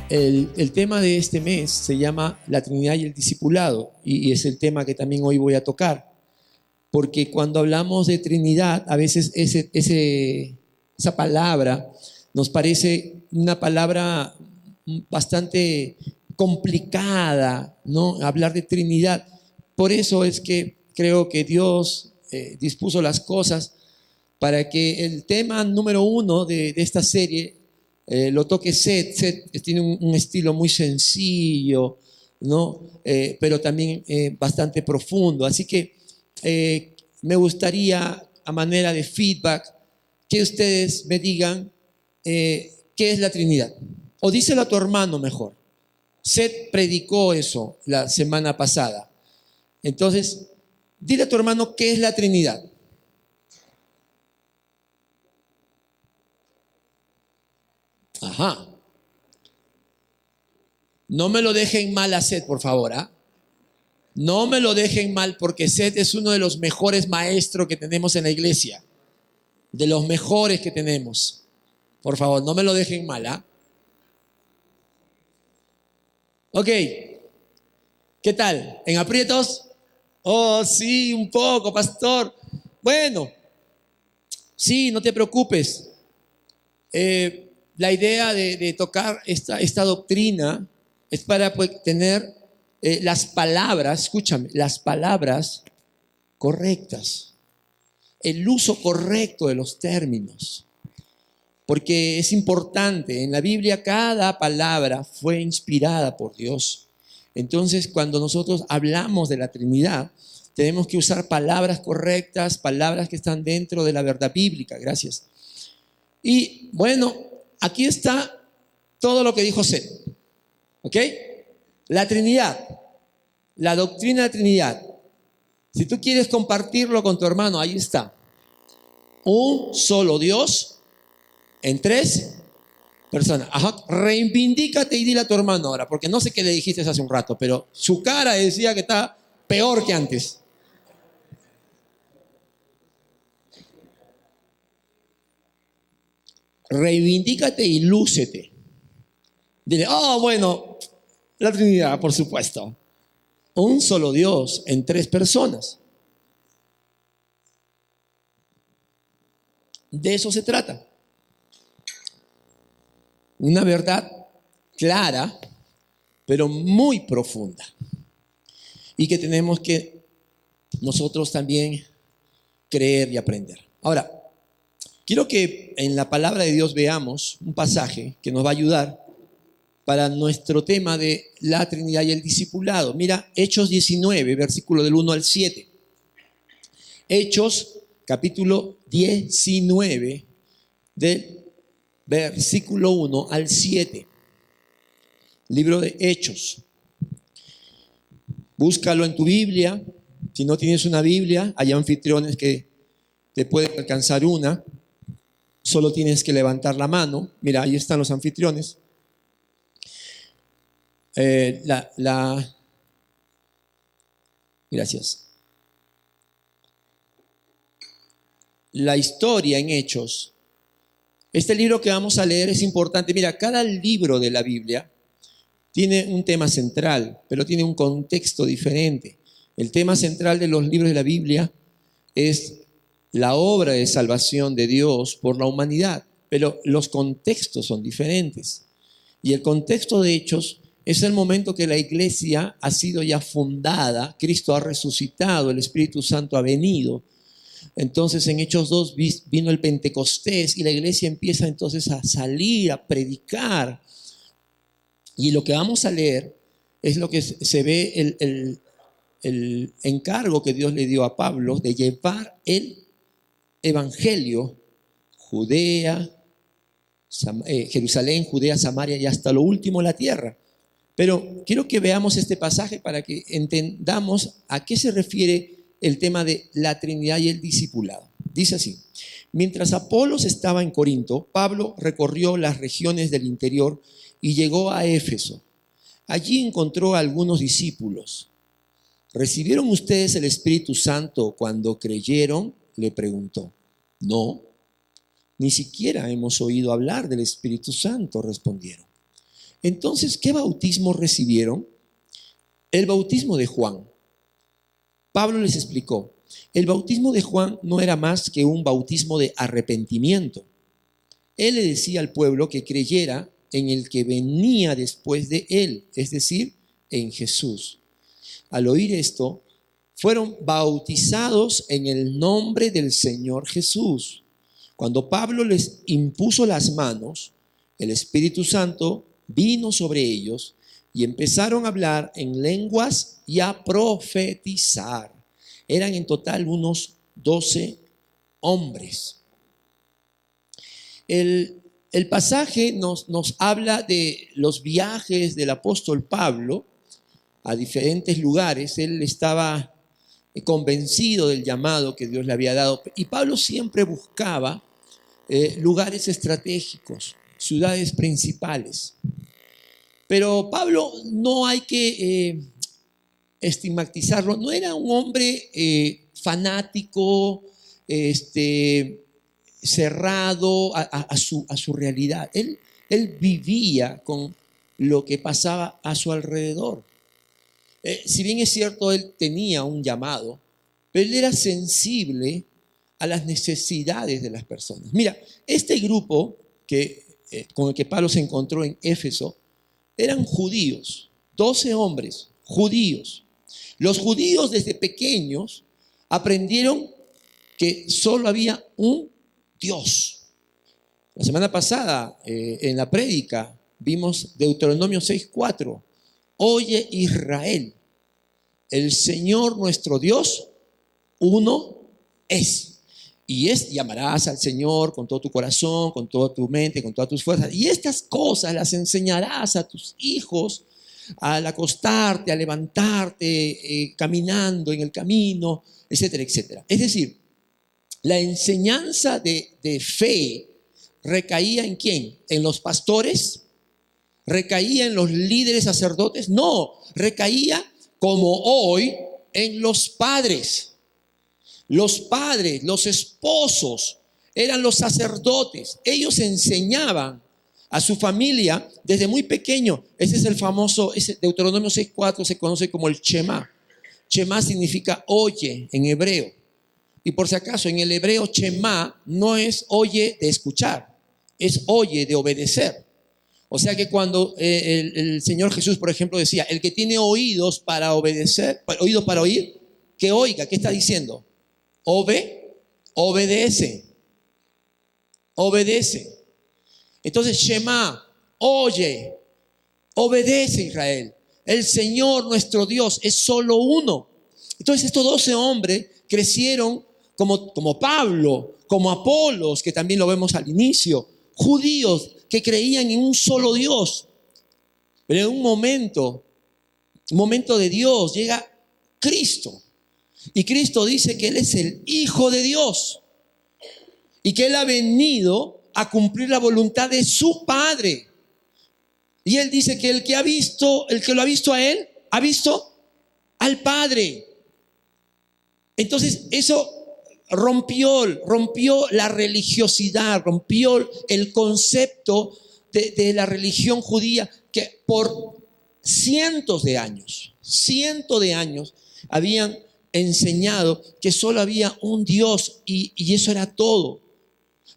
El tema de este mes se llama la Trinidad y el Discipulado, y es el tema que también hoy voy a tocar, porque cuando hablamos de Trinidad, a veces esa palabra nos parece una palabra bastante complicada, ¿no? Hablar de Trinidad. Por eso es que creo que Dios dispuso las cosas para que el tema número uno de esta serie lo toque Seth. Seth tiene un estilo muy sencillo, ¿no? Pero también bastante profundo. Así que me gustaría, a manera de feedback, que ustedes me digan qué es la Trinidad. O díselo a tu hermano mejor. Seth predicó eso la semana pasada. Entonces, dile a tu hermano qué es la Trinidad. Ajá. No me lo dejen mal a Seth, por favor, ¿ah? No me lo dejen mal, porque Seth es uno de los mejores maestros que tenemos en la iglesia. De los mejores que tenemos. Por favor, no me lo dejen mal, ¿ah? Ok. ¿Qué tal? ¿En aprietos? Oh, sí, un poco, pastor. Bueno, sí, no te preocupes. La idea de tocar esta doctrina es para tener las palabras, escúchame, las palabras correctas, el uso correcto de los términos, porque es importante. En la Biblia cada palabra fue inspirada por Dios. Entonces, cuando nosotros hablamos de la Trinidad, tenemos que usar palabras correctas, palabras que están dentro de la verdad bíblica. Gracias. Y bueno, aquí está todo lo que dijo Seth. ¿Ok? La Trinidad, la doctrina de la Trinidad. Si tú quieres compartirlo con tu hermano, ahí está. Un solo Dios en tres personas. Ajá. Reivindícate y dile a tu hermano ahora, porque no sé qué le dijiste hace un rato, pero su cara decía que está peor que antes. Reivindícate y lúcete. Dile, oh, bueno, la Trinidad, por supuesto. Un solo Dios en tres personas. De eso se trata. Una verdad clara, pero muy profunda. Y que tenemos que nosotros también creer y aprender. Ahora, quiero que en la palabra de Dios veamos un pasaje que nos va a ayudar para nuestro tema de la Trinidad y el discipulado. Mira, Hechos 19, versículo del 1 al 7. Hechos, capítulo 19, del versículo 1 al 7. Libro de Hechos. Búscalo en tu Biblia. Si no tienes una Biblia, hay anfitriones que te pueden alcanzar una. Solo tienes que levantar la mano. Mira, ahí están los anfitriones. Gracias. La historia en Hechos. Este libro que vamos a leer es importante. Mira, cada libro de la Biblia tiene un tema central, pero tiene un contexto diferente. El tema central de los libros de la Biblia es la obra de salvación de Dios por la humanidad, pero los contextos son diferentes. Y el contexto de Hechos es el momento que la iglesia ha sido ya fundada, Cristo ha resucitado, el Espíritu Santo ha venido. Entonces en Hechos 2 vino el Pentecostés y la iglesia empieza entonces a salir, a predicar. Y lo que vamos a leer es lo que se ve el encargo que Dios le dio a Pablo de llevar el evangelio, Judea, Jerusalén, Judea, Samaria y hasta lo último la tierra. Pero quiero que veamos este pasaje para que entendamos a qué se refiere el tema de la Trinidad y el discipulado. Dice así: mientras Apolos estaba en Corinto, Pablo recorrió las regiones del interior y llegó a Éfeso. Allí encontró a algunos discípulos. ¿Recibieron ustedes el Espíritu Santo cuando creyeron?, le preguntó. No, ni siquiera hemos oído hablar del Espíritu Santo, respondieron. Entonces, ¿qué bautismo recibieron? El bautismo de Juan. Pablo les explicó, el bautismo de Juan no era más que un bautismo de arrepentimiento. Él le decía al pueblo que creyera en el que venía después de él, es decir, en Jesús. Al oír esto, fueron bautizados en el nombre del Señor Jesús. Cuando Pablo les impuso las manos, el Espíritu Santo vino sobre ellos y empezaron a hablar en lenguas y a profetizar. Eran en total unos 12 hombres. El pasaje nos habla de los viajes del apóstol Pablo a diferentes lugares. Él estaba convencido del llamado que Dios le había dado. Y Pablo siempre buscaba lugares estratégicos, ciudades principales. Pero Pablo no hay que estigmatizarlo. No era un hombre fanático, cerrado a su realidad. Él vivía con lo que pasaba a su alrededor. Si bien es cierto, él tenía un llamado, pero él era sensible a las necesidades de las personas. Mira, este grupo con el que Pablo se encontró en Éfeso eran judíos, 12 hombres judíos. Los judíos desde pequeños aprendieron que solo había un Dios. La semana pasada en la prédica vimos Deuteronomio 6:4. Oye Israel, el Señor nuestro Dios, uno es. Y llamarás al Señor con todo tu corazón, con toda tu mente, con todas tus fuerzas. Y estas cosas las enseñarás a tus hijos al acostarte, al levantarte, caminando en el camino, etcétera, etcétera. Es decir, la enseñanza de fe recaía ¿en quién? ¿En los pastores? ¿Recaía en los líderes sacerdotes? No, recaía como hoy en los padres. Los padres, los esposos, eran los sacerdotes. Ellos enseñaban a su familia desde muy pequeño. Ese es el famoso, Deuteronomio 6:4 se conoce como el Shema. Shema significa oye en hebreo. Y por si acaso, en el hebreo Shema no es oye de escuchar, es oye de obedecer. O sea que cuando el Señor Jesús, por ejemplo, decía, el que tiene oídos para obedecer, oídos para oír, que oiga. ¿Qué está diciendo? Obedece. Obedece. Entonces, Shema, oye, obedece Israel. El Señor nuestro Dios es solo uno. Entonces, estos 12 hombres crecieron como Pablo, como Apolos, que también lo vemos al inicio, judíos que creían en un solo Dios. Pero en un momento de Dios, llega Cristo. Y Cristo dice que Él es el Hijo de Dios y que Él ha venido a cumplir la voluntad de su Padre. Y Él dice que el que lo ha visto a Él, ha visto al Padre. Entonces eso rompió la religiosidad, rompió el concepto de la religión judía que por cientos de años habían enseñado que solo había un Dios y eso era todo.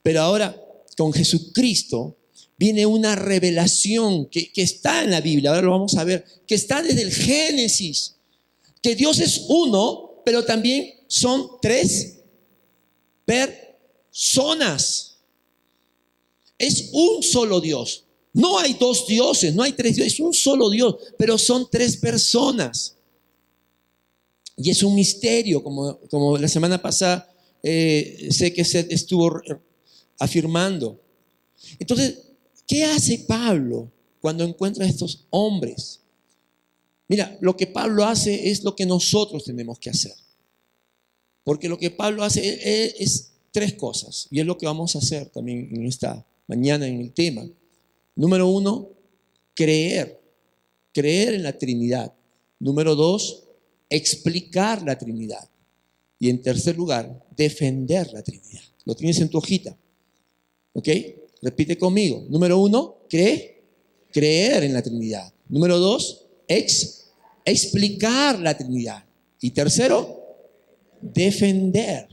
Pero ahora con Jesucristo viene una revelación que está en la Biblia, ahora lo vamos a ver, que está desde el Génesis, que Dios es uno, pero también son 3 personas. Es un solo Dios. No hay 2 dioses, no hay 3 dioses, es un solo Dios, pero son 3 personas. Y es un misterio, como la semana pasada sé que Seth estuvo afirmando. Entonces, ¿qué hace Pablo cuando encuentra a estos hombres? Mira, lo que Pablo hace es lo que nosotros tenemos que hacer. Porque lo que Pablo hace es 3 cosas. Y es lo que vamos a hacer también en esta mañana en el tema. Número 1, creer en la Trinidad. Número 2, explicar la Trinidad. Y en tercer lugar, defender la Trinidad. Lo tienes en tu hojita. ¿Ok? Repite conmigo. Número 1, cree. creer en la Trinidad. Número 2, explicar la Trinidad. Y tercero, defender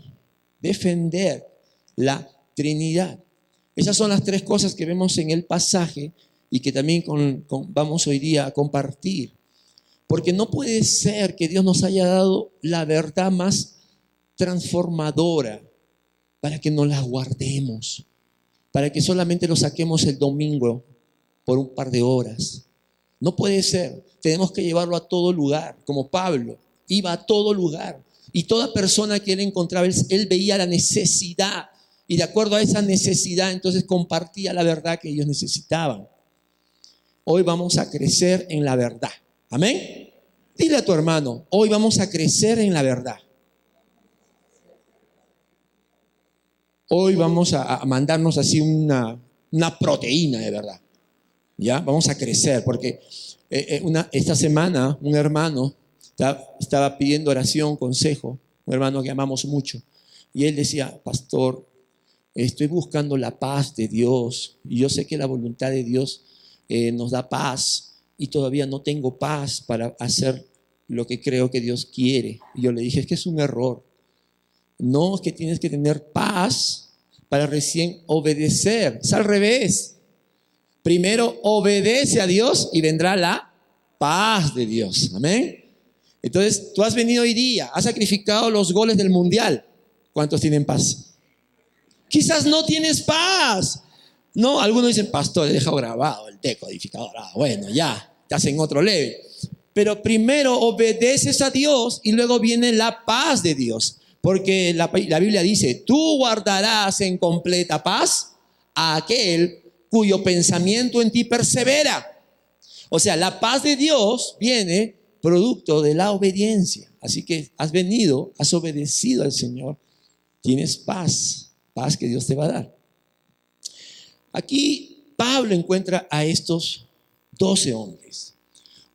la Trinidad. Esas son las tres cosas que vemos en el pasaje y que también vamos hoy día a compartir. Porque no puede ser que Dios nos haya dado la verdad más transformadora para que nos la guardemos, para que solamente lo saquemos el domingo por un par de horas. No puede ser. Tenemos que llevarlo a todo lugar, como Pablo iba a todo lugar. Y toda persona que él encontraba, él veía la necesidad. Y de acuerdo a esa necesidad, entonces compartía la verdad que ellos necesitaban. Hoy vamos a crecer en la verdad. Amén. Dile a tu hermano, hoy vamos a crecer en la verdad. Hoy vamos a mandarnos así una proteína de verdad. ¿Ya? Vamos a crecer porque esta semana un hermano estaba pidiendo oración, consejo, un hermano que amamos mucho. Y él decía, pastor, estoy buscando la paz de Dios. Y yo sé que la voluntad de Dios nos da paz. Y todavía no tengo paz para hacer lo que creo que Dios quiere. Y yo le dije, es que es un error. No, es que tienes que tener paz para recién obedecer. Es al revés. Primero obedece a Dios y vendrá la paz de Dios. Amén. Entonces, tú has venido hoy día, has sacrificado los goles del mundial. ¿Cuántos tienen paz? Quizás no tienes paz. No, algunos dicen, pastor, he dejado grabado el decodificador. Bueno, ya, estás en otro level. Pero primero obedeces a Dios y luego viene la paz de Dios. Porque la Biblia dice, tú guardarás en completa paz a aquel cuyo pensamiento en ti persevera. O sea, la paz de Dios viene producto de la obediencia. Así que has venido, has obedecido al Señor. Tienes paz, paz que Dios te va a dar. Aquí Pablo encuentra a estos 12 hombres.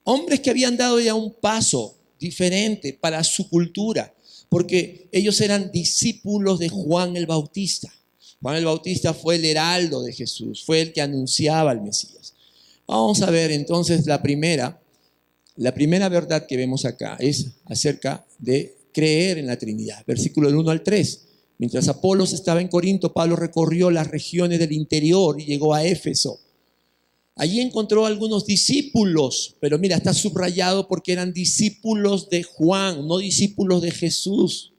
Hombres que habían dado ya un paso diferente para su cultura, porque ellos eran discípulos de Juan el Bautista. Juan el Bautista fue el heraldo de Jesús, fue el que anunciaba al Mesías. Vamos a ver entonces la primera verdad que vemos acá es acerca de creer en la Trinidad. Versículo del 1 al 3. Mientras Apolos estaba en Corinto, Pablo recorrió las regiones del interior y llegó a Éfeso. Allí encontró algunos discípulos, pero mira, está subrayado porque eran discípulos de Juan, no discípulos de Jesús.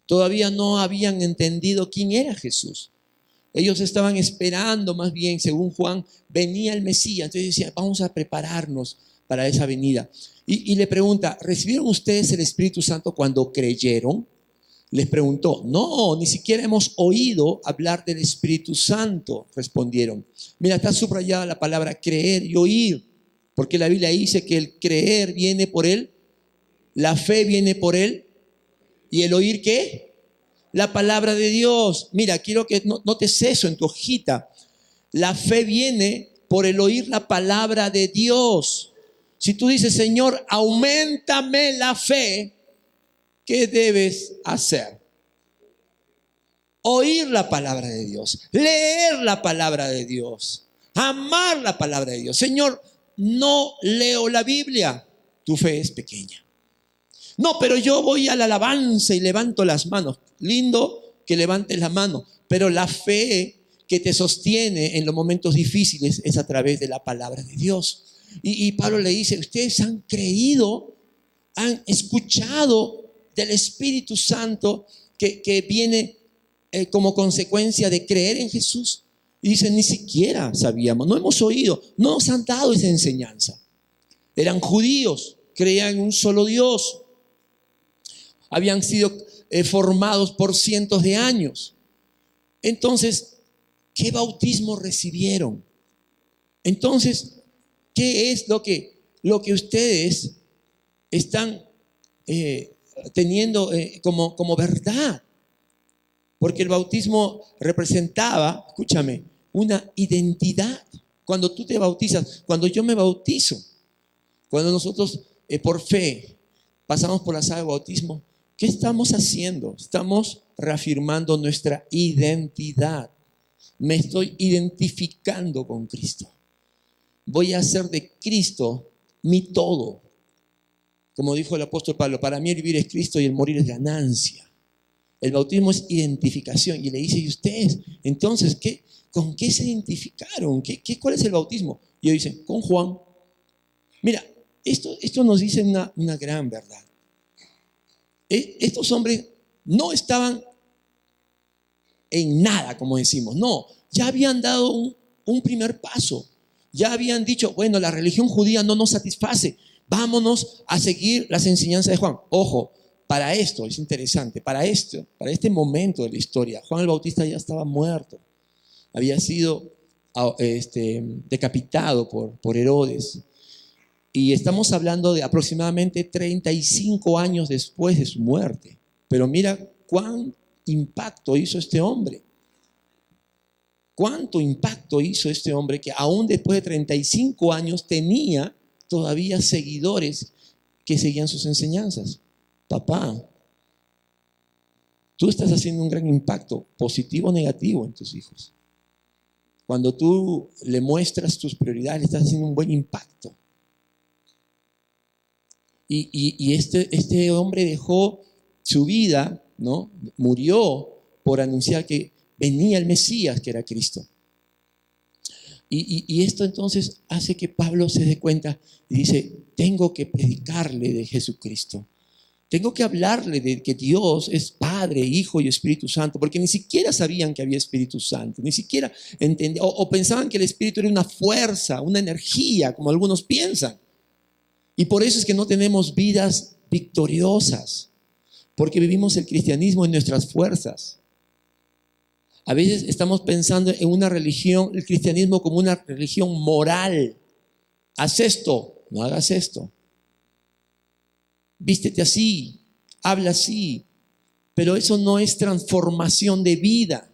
Todavía no habían entendido quién era Jesús. Ellos estaban esperando, más bien, según Juan, venía el Mesías. Entonces decía, vamos a prepararnos para esa venida. Y le pregunta, ¿recibieron ustedes el Espíritu Santo cuando creyeron? Les preguntó, no, ni siquiera hemos oído hablar del Espíritu Santo, respondieron. Mira, está subrayada la palabra creer y oír, porque la Biblia dice que el creer viene por él, la fe viene por él, y el oír, ¿qué? La palabra de Dios. Mira, quiero que notes eso en tu hojita. La fe viene por el oír la palabra de Dios. Si tú dices, Señor, auméntame la fe, ¿qué debes hacer? Oír la palabra de Dios, leer la palabra de Dios, amar la palabra de Dios. Señor, no leo la Biblia, tu fe es pequeña. No, pero yo voy a la alabanza y levanto las manos. Lindo que levantes la mano, pero la fe que te sostiene en los momentos difíciles es a través de la palabra de Dios. Y Pablo le dice, ustedes han creído, han escuchado del Espíritu Santo que viene como consecuencia de creer en Jesús. Y dicen, ni siquiera sabíamos, no hemos oído, no nos han dado esa enseñanza. Eran judíos, creían en un solo Dios. Habían sido formados por cientos de años. Entonces, ¿qué bautismo recibieron? Entonces, ¿qué es lo que ustedes están teniendo como verdad? Porque el bautismo representaba, escúchame, una identidad. Cuando tú te bautizas, cuando yo me bautizo, cuando nosotros por fe pasamos por la sala de bautismo, ¿qué estamos haciendo? Estamos reafirmando nuestra identidad. Me estoy identificando con Cristo. voy a hacer de Cristo mi todo. Como dijo el apóstol Pablo, para mí el vivir es Cristo y el morir es ganancia. El bautismo es identificación. Y le dice, ¿y ustedes? Entonces, ¿con qué se identificaron? ¿Cuál es el bautismo? Y ellos dicen, con Juan. Mira, esto nos dice una gran verdad. Estos hombres no estaban en nada, como decimos. No, ya habían dado un primer paso. Ya habían dicho, bueno, la religión judía no nos satisface. Vámonos a seguir las enseñanzas de Juan. Ojo, para esto, es interesante, para este momento de la historia, Juan el Bautista ya estaba muerto. Había sido decapitado por Herodes. Y estamos hablando de aproximadamente 35 años después de su muerte. Pero mira cuán impacto hizo este hombre. Cuánto impacto hizo este hombre que aún después de 35 años tenía todavía seguidores que seguían sus enseñanzas. Papá, tú estás haciendo un gran impacto, positivo o negativo, en tus hijos. Cuando tú le muestras tus prioridades, le estás haciendo un buen impacto. Y este hombre dejó su vida, ¿no? Murió por anunciar que venía el Mesías, que era Cristo. Y esto entonces hace que Pablo se dé cuenta y dice, tengo que predicarle de Jesucristo. Tengo que hablarle de que Dios es Padre, Hijo y Espíritu Santo, porque ni siquiera sabían que había Espíritu Santo, ni siquiera entendían, o pensaban que el Espíritu era una fuerza, una energía, como algunos piensan. Y por eso es que no tenemos vidas victoriosas, porque vivimos el cristianismo en nuestras fuerzas. A veces estamos pensando en una religión, el cristianismo como una religión moral. Haz esto, no hagas esto. Vístete así, habla así. Pero eso no es transformación de vida.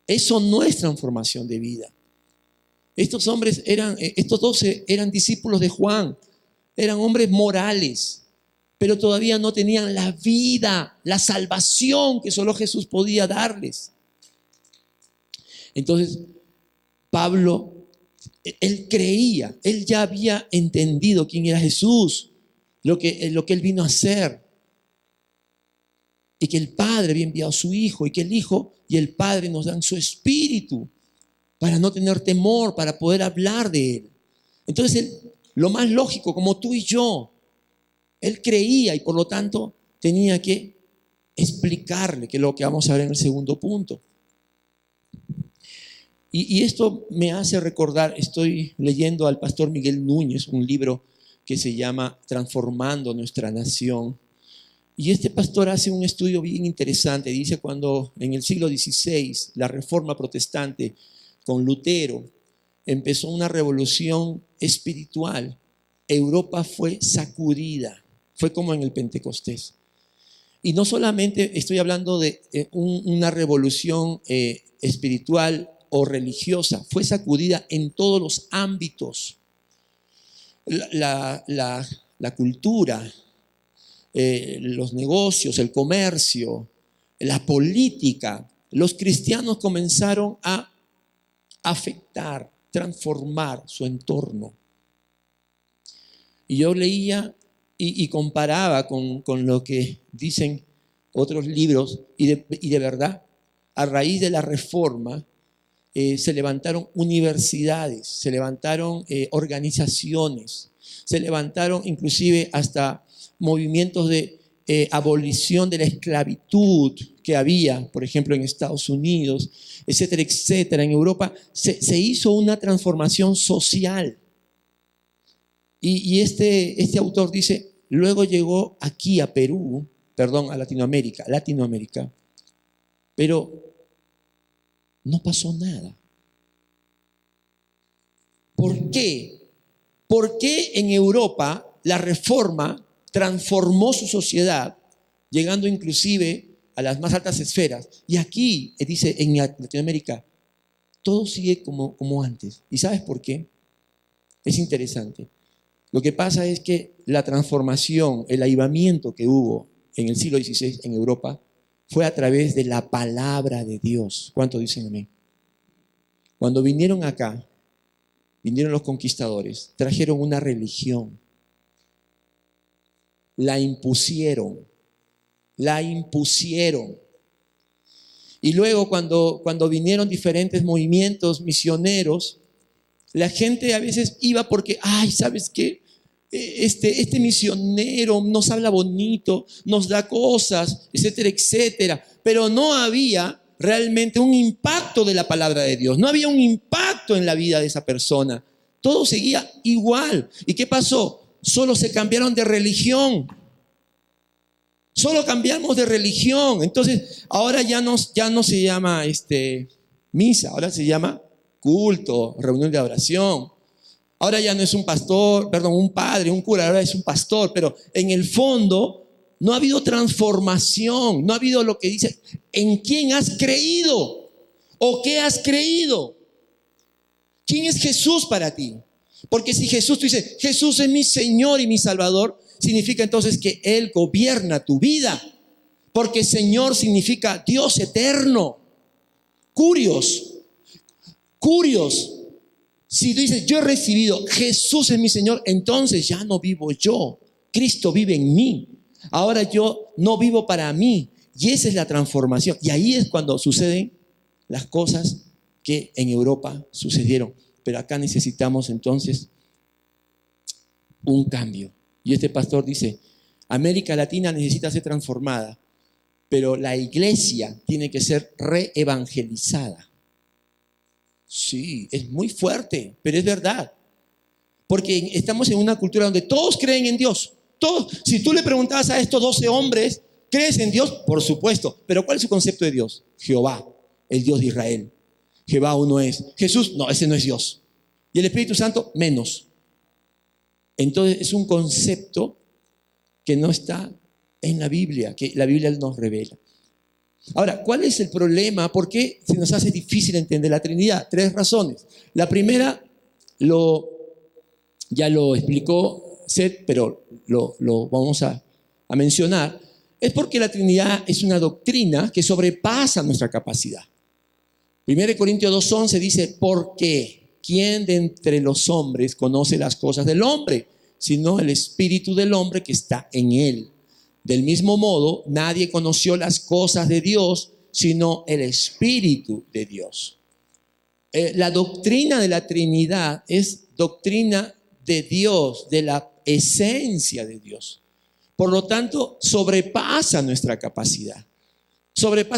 Eso no es transformación de vida. Estos 12 eran discípulos de Juan. Eran hombres morales, pero todavía no tenían la vida, la salvación que solo Jesús podía darles. Entonces, Pablo, él creía, él ya había entendido quién era Jesús, lo que él vino a hacer, y que el Padre había enviado a su Hijo, y que el Hijo y el Padre nos dan su Espíritu para no tener temor, para poder hablar de Él. Entonces, lo más lógico, como tú y yo, él creía y por lo tanto tenía que explicarle, que es lo que vamos a ver en el segundo punto. Y esto me hace recordar, estoy leyendo al pastor Miguel Núñez, un libro que se llama Transformando Nuestra Nación. Y este pastor hace un estudio bien interesante. Dice cuando en el siglo XVI la Reforma Protestante con Lutero empezó una revolución espiritual, Europa fue sacudida, fue como en el Pentecostés. Y no solamente estoy hablando de una revolución espiritual o religiosa, fue sacudida en todos los ámbitos. La cultura, los negocios, el comercio, la política. Los cristianos comenzaron a afectar, transformar su entorno. Y yo leía y comparaba con lo que dicen otros libros y de verdad, a raíz de la reforma, se levantaron universidades, se levantaron organizaciones, se levantaron inclusive hasta movimientos de abolición de la esclavitud que había, por ejemplo, en Estados Unidos, etcétera, etcétera. En Europa se hizo una transformación social. Y este autor dice, luego llegó aquí a Perú, perdón, a Latinoamérica, pero no pasó nada. ¿Por qué? ¿Por qué en Europa la reforma transformó su sociedad, llegando inclusive a las más altas esferas? Y aquí, dice, en Latinoamérica, todo sigue como antes. ¿Y sabes por qué? Es interesante. Lo que pasa es que la transformación, el avivamiento que hubo en el siglo XVI en Europa fue a través de la palabra de Dios. ¿Cuánto dicen amén? Cuando vinieron acá, vinieron los conquistadores, trajeron una religión, la impusieron. Y luego cuando vinieron diferentes movimientos misioneros, la gente a veces iba porque, ay, ¿sabes qué? Este misionero nos habla bonito, nos da cosas, etcétera, etcétera. Pero no había realmente un impacto de la palabra de Dios. No había un impacto en la vida de esa persona. Todo seguía igual. ¿Y qué pasó? Solo se cambiaron de religión. Solo cambiamos de religión. Entonces, ahora ya no se llama misa, ahora se llama culto, reunión de oración. Ahora ya no es un pastor, un padre, un cura, ahora es un pastor, pero en el fondo no ha habido transformación, no ha habido lo que dice, ¿en quién has creído? ¿O qué has creído? ¿Quién es Jesús para ti? Porque si Jesús, tú dices, Jesús es mi Señor y mi Salvador, significa entonces que Él gobierna tu vida. Porque Señor significa Dios eterno. Curios. Si tú dices, yo he recibido, Jesús es mi Señor, entonces ya no vivo yo. Cristo vive en mí. Ahora yo no vivo para mí. Y esa es la transformación. Y ahí es cuando suceden las cosas que en Europa sucedieron. Pero acá necesitamos entonces un cambio. Y este pastor dice, América Latina necesita ser transformada, pero la iglesia tiene que ser reevangelizada. Sí, es muy fuerte, pero es verdad. Porque estamos en una cultura donde todos creen en Dios. Todos. Si tú le preguntabas a estos 12 hombres, ¿crees en Dios? Por supuesto. Pero ¿cuál es su concepto de Dios? Jehová, el Dios de Israel. Jehová uno es. Jesús, no, ese no es Dios. Y el Espíritu Santo, menos. Entonces es un concepto que no está en la Biblia, que la Biblia nos revela. Ahora, ¿cuál es el problema? ¿Por qué se nos hace difícil entender la Trinidad? 3 razones. La primera, ya lo explicó Seth, pero lo vamos a mencionar. Es porque la Trinidad es una doctrina que sobrepasa nuestra capacidad. 1 Corintios 2:11 dice, porque ¿quién de entre los hombres conoce las cosas del hombre? Sino el espíritu del hombre que está en él. Del mismo modo, nadie conoció las cosas de Dios, sino el Espíritu de Dios. La doctrina de la Trinidad es doctrina de Dios, de la esencia de Dios. Por lo tanto, sobrepasa nuestra capacidad.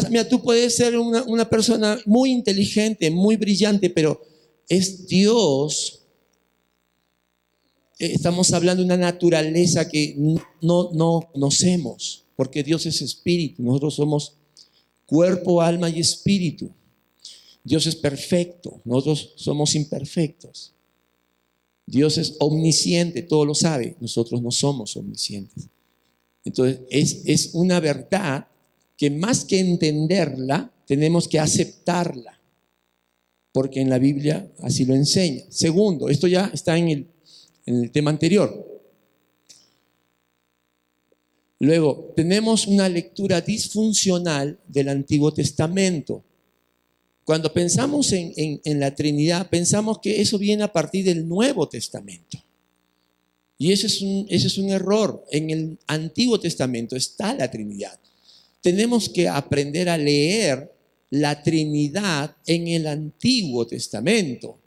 Mira, tú puedes ser una persona muy inteligente, muy brillante, pero es Dios. Estamos hablando de una naturaleza que no conocemos, porque Dios es espíritu, nosotros somos cuerpo, alma y espíritu. Dios es perfecto, nosotros somos imperfectos. Dios es omnisciente, todo lo sabe, nosotros no somos omniscientes. Entonces es una verdad que más que entenderla, tenemos que aceptarla, porque en la Biblia así lo enseña. Segundo, esto ya está en el tema anterior. Luego, tenemos una lectura disfuncional del Antiguo Testamento. Cuando pensamos en la Trinidad, pensamos que eso viene a partir del Nuevo Testamento. Y ese es un error. En el Antiguo Testamento está la Trinidad. Tenemos que aprender a leer la Trinidad en el Antiguo Testamento.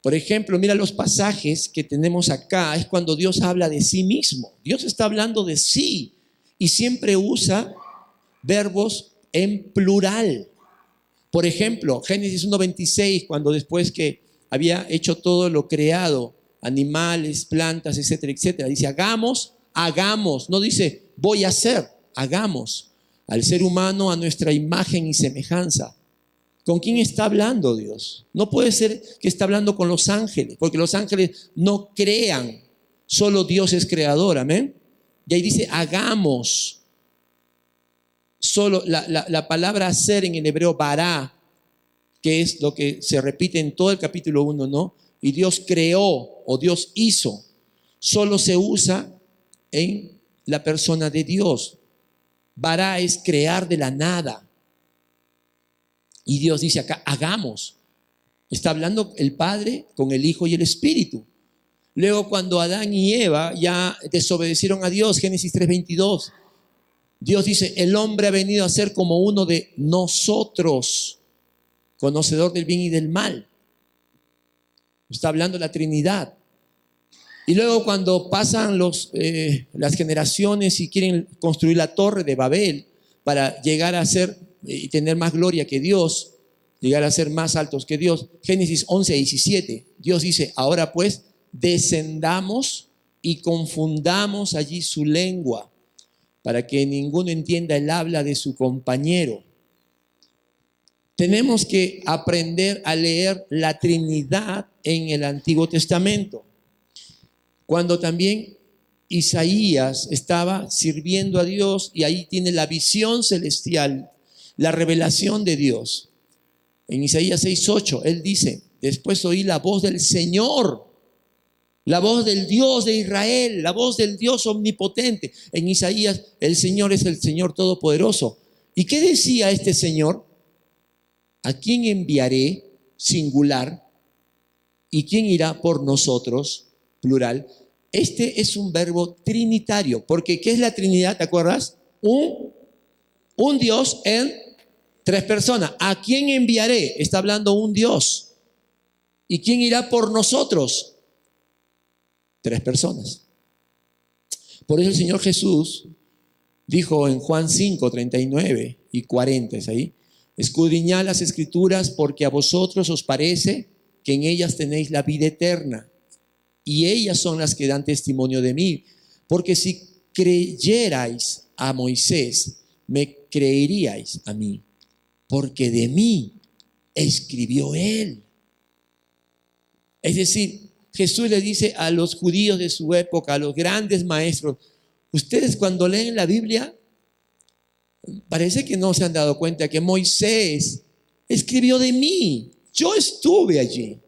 Por ejemplo, mira los pasajes que tenemos acá, es cuando Dios habla de sí mismo. Dios está hablando de sí y siempre usa verbos en plural. Por ejemplo, Génesis 1:26, cuando después que había hecho todo lo creado, animales, plantas, etcétera, etcétera, dice hagamos, no dice voy a hacer, hagamos al ser humano a nuestra imagen y semejanza. ¿Con quién está hablando Dios? No puede ser que está hablando con los ángeles, porque los ángeles no crean, solo Dios es creador, amén. Y ahí dice hagamos. Solo la palabra hacer en el hebreo bará, que es lo que se repite en todo el capítulo 1, ¿no? Y Dios creó o Dios hizo, solo se usa en la persona de Dios. Bará es crear de la nada. Y Dios dice acá, hagamos. Está hablando el Padre con el Hijo y el Espíritu. Luego, cuando Adán y Eva ya desobedecieron a Dios, Génesis 3:22, Dios dice, el hombre ha venido a ser como uno de nosotros, conocedor del bien y del mal. Está hablando la Trinidad. Y luego cuando pasan las generaciones y quieren construir la torre de Babel para llegar a ser y tener más gloria que Dios, llegar a ser más altos que Dios, Génesis 11:17, Dios dice, ahora pues descendamos y confundamos allí su lengua para que ninguno entienda el habla de su compañero. Tenemos que aprender a leer la Trinidad en el Antiguo Testamento. Cuando también Isaías estaba sirviendo a Dios y ahí tiene la visión celestial, la revelación de Dios. En Isaías 6:8, él dice, después oí la voz del Señor, la voz del Dios de Israel, la voz del Dios omnipotente. En Isaías, el Señor es el Señor Todopoderoso. ¿Y qué decía este Señor? ¿A quién enviaré? Singular. ¿Y quién irá por nosotros? Plural. Este es un verbo trinitario, porque ¿qué es la Trinidad? ¿Te acuerdas? Un Dios en tres personas. ¿A quién enviaré? Está hablando un Dios. ¿Y quién irá por nosotros? Tres personas. Por eso el Señor Jesús dijo en Juan 5:39 y 40, es ahí, escudriñad las Escrituras porque a vosotros os parece que en ellas tenéis la vida eterna. Y ellas son las que dan testimonio de mí. Porque si creyerais a Moisés, me creeríais a mí. Porque de mí escribió él. Es decir, Jesús le dice a los judíos de su época, a los grandes maestros, ustedes cuando leen la Biblia, parece que no se han dado cuenta que Moisés escribió de mí. Yo estuve allí.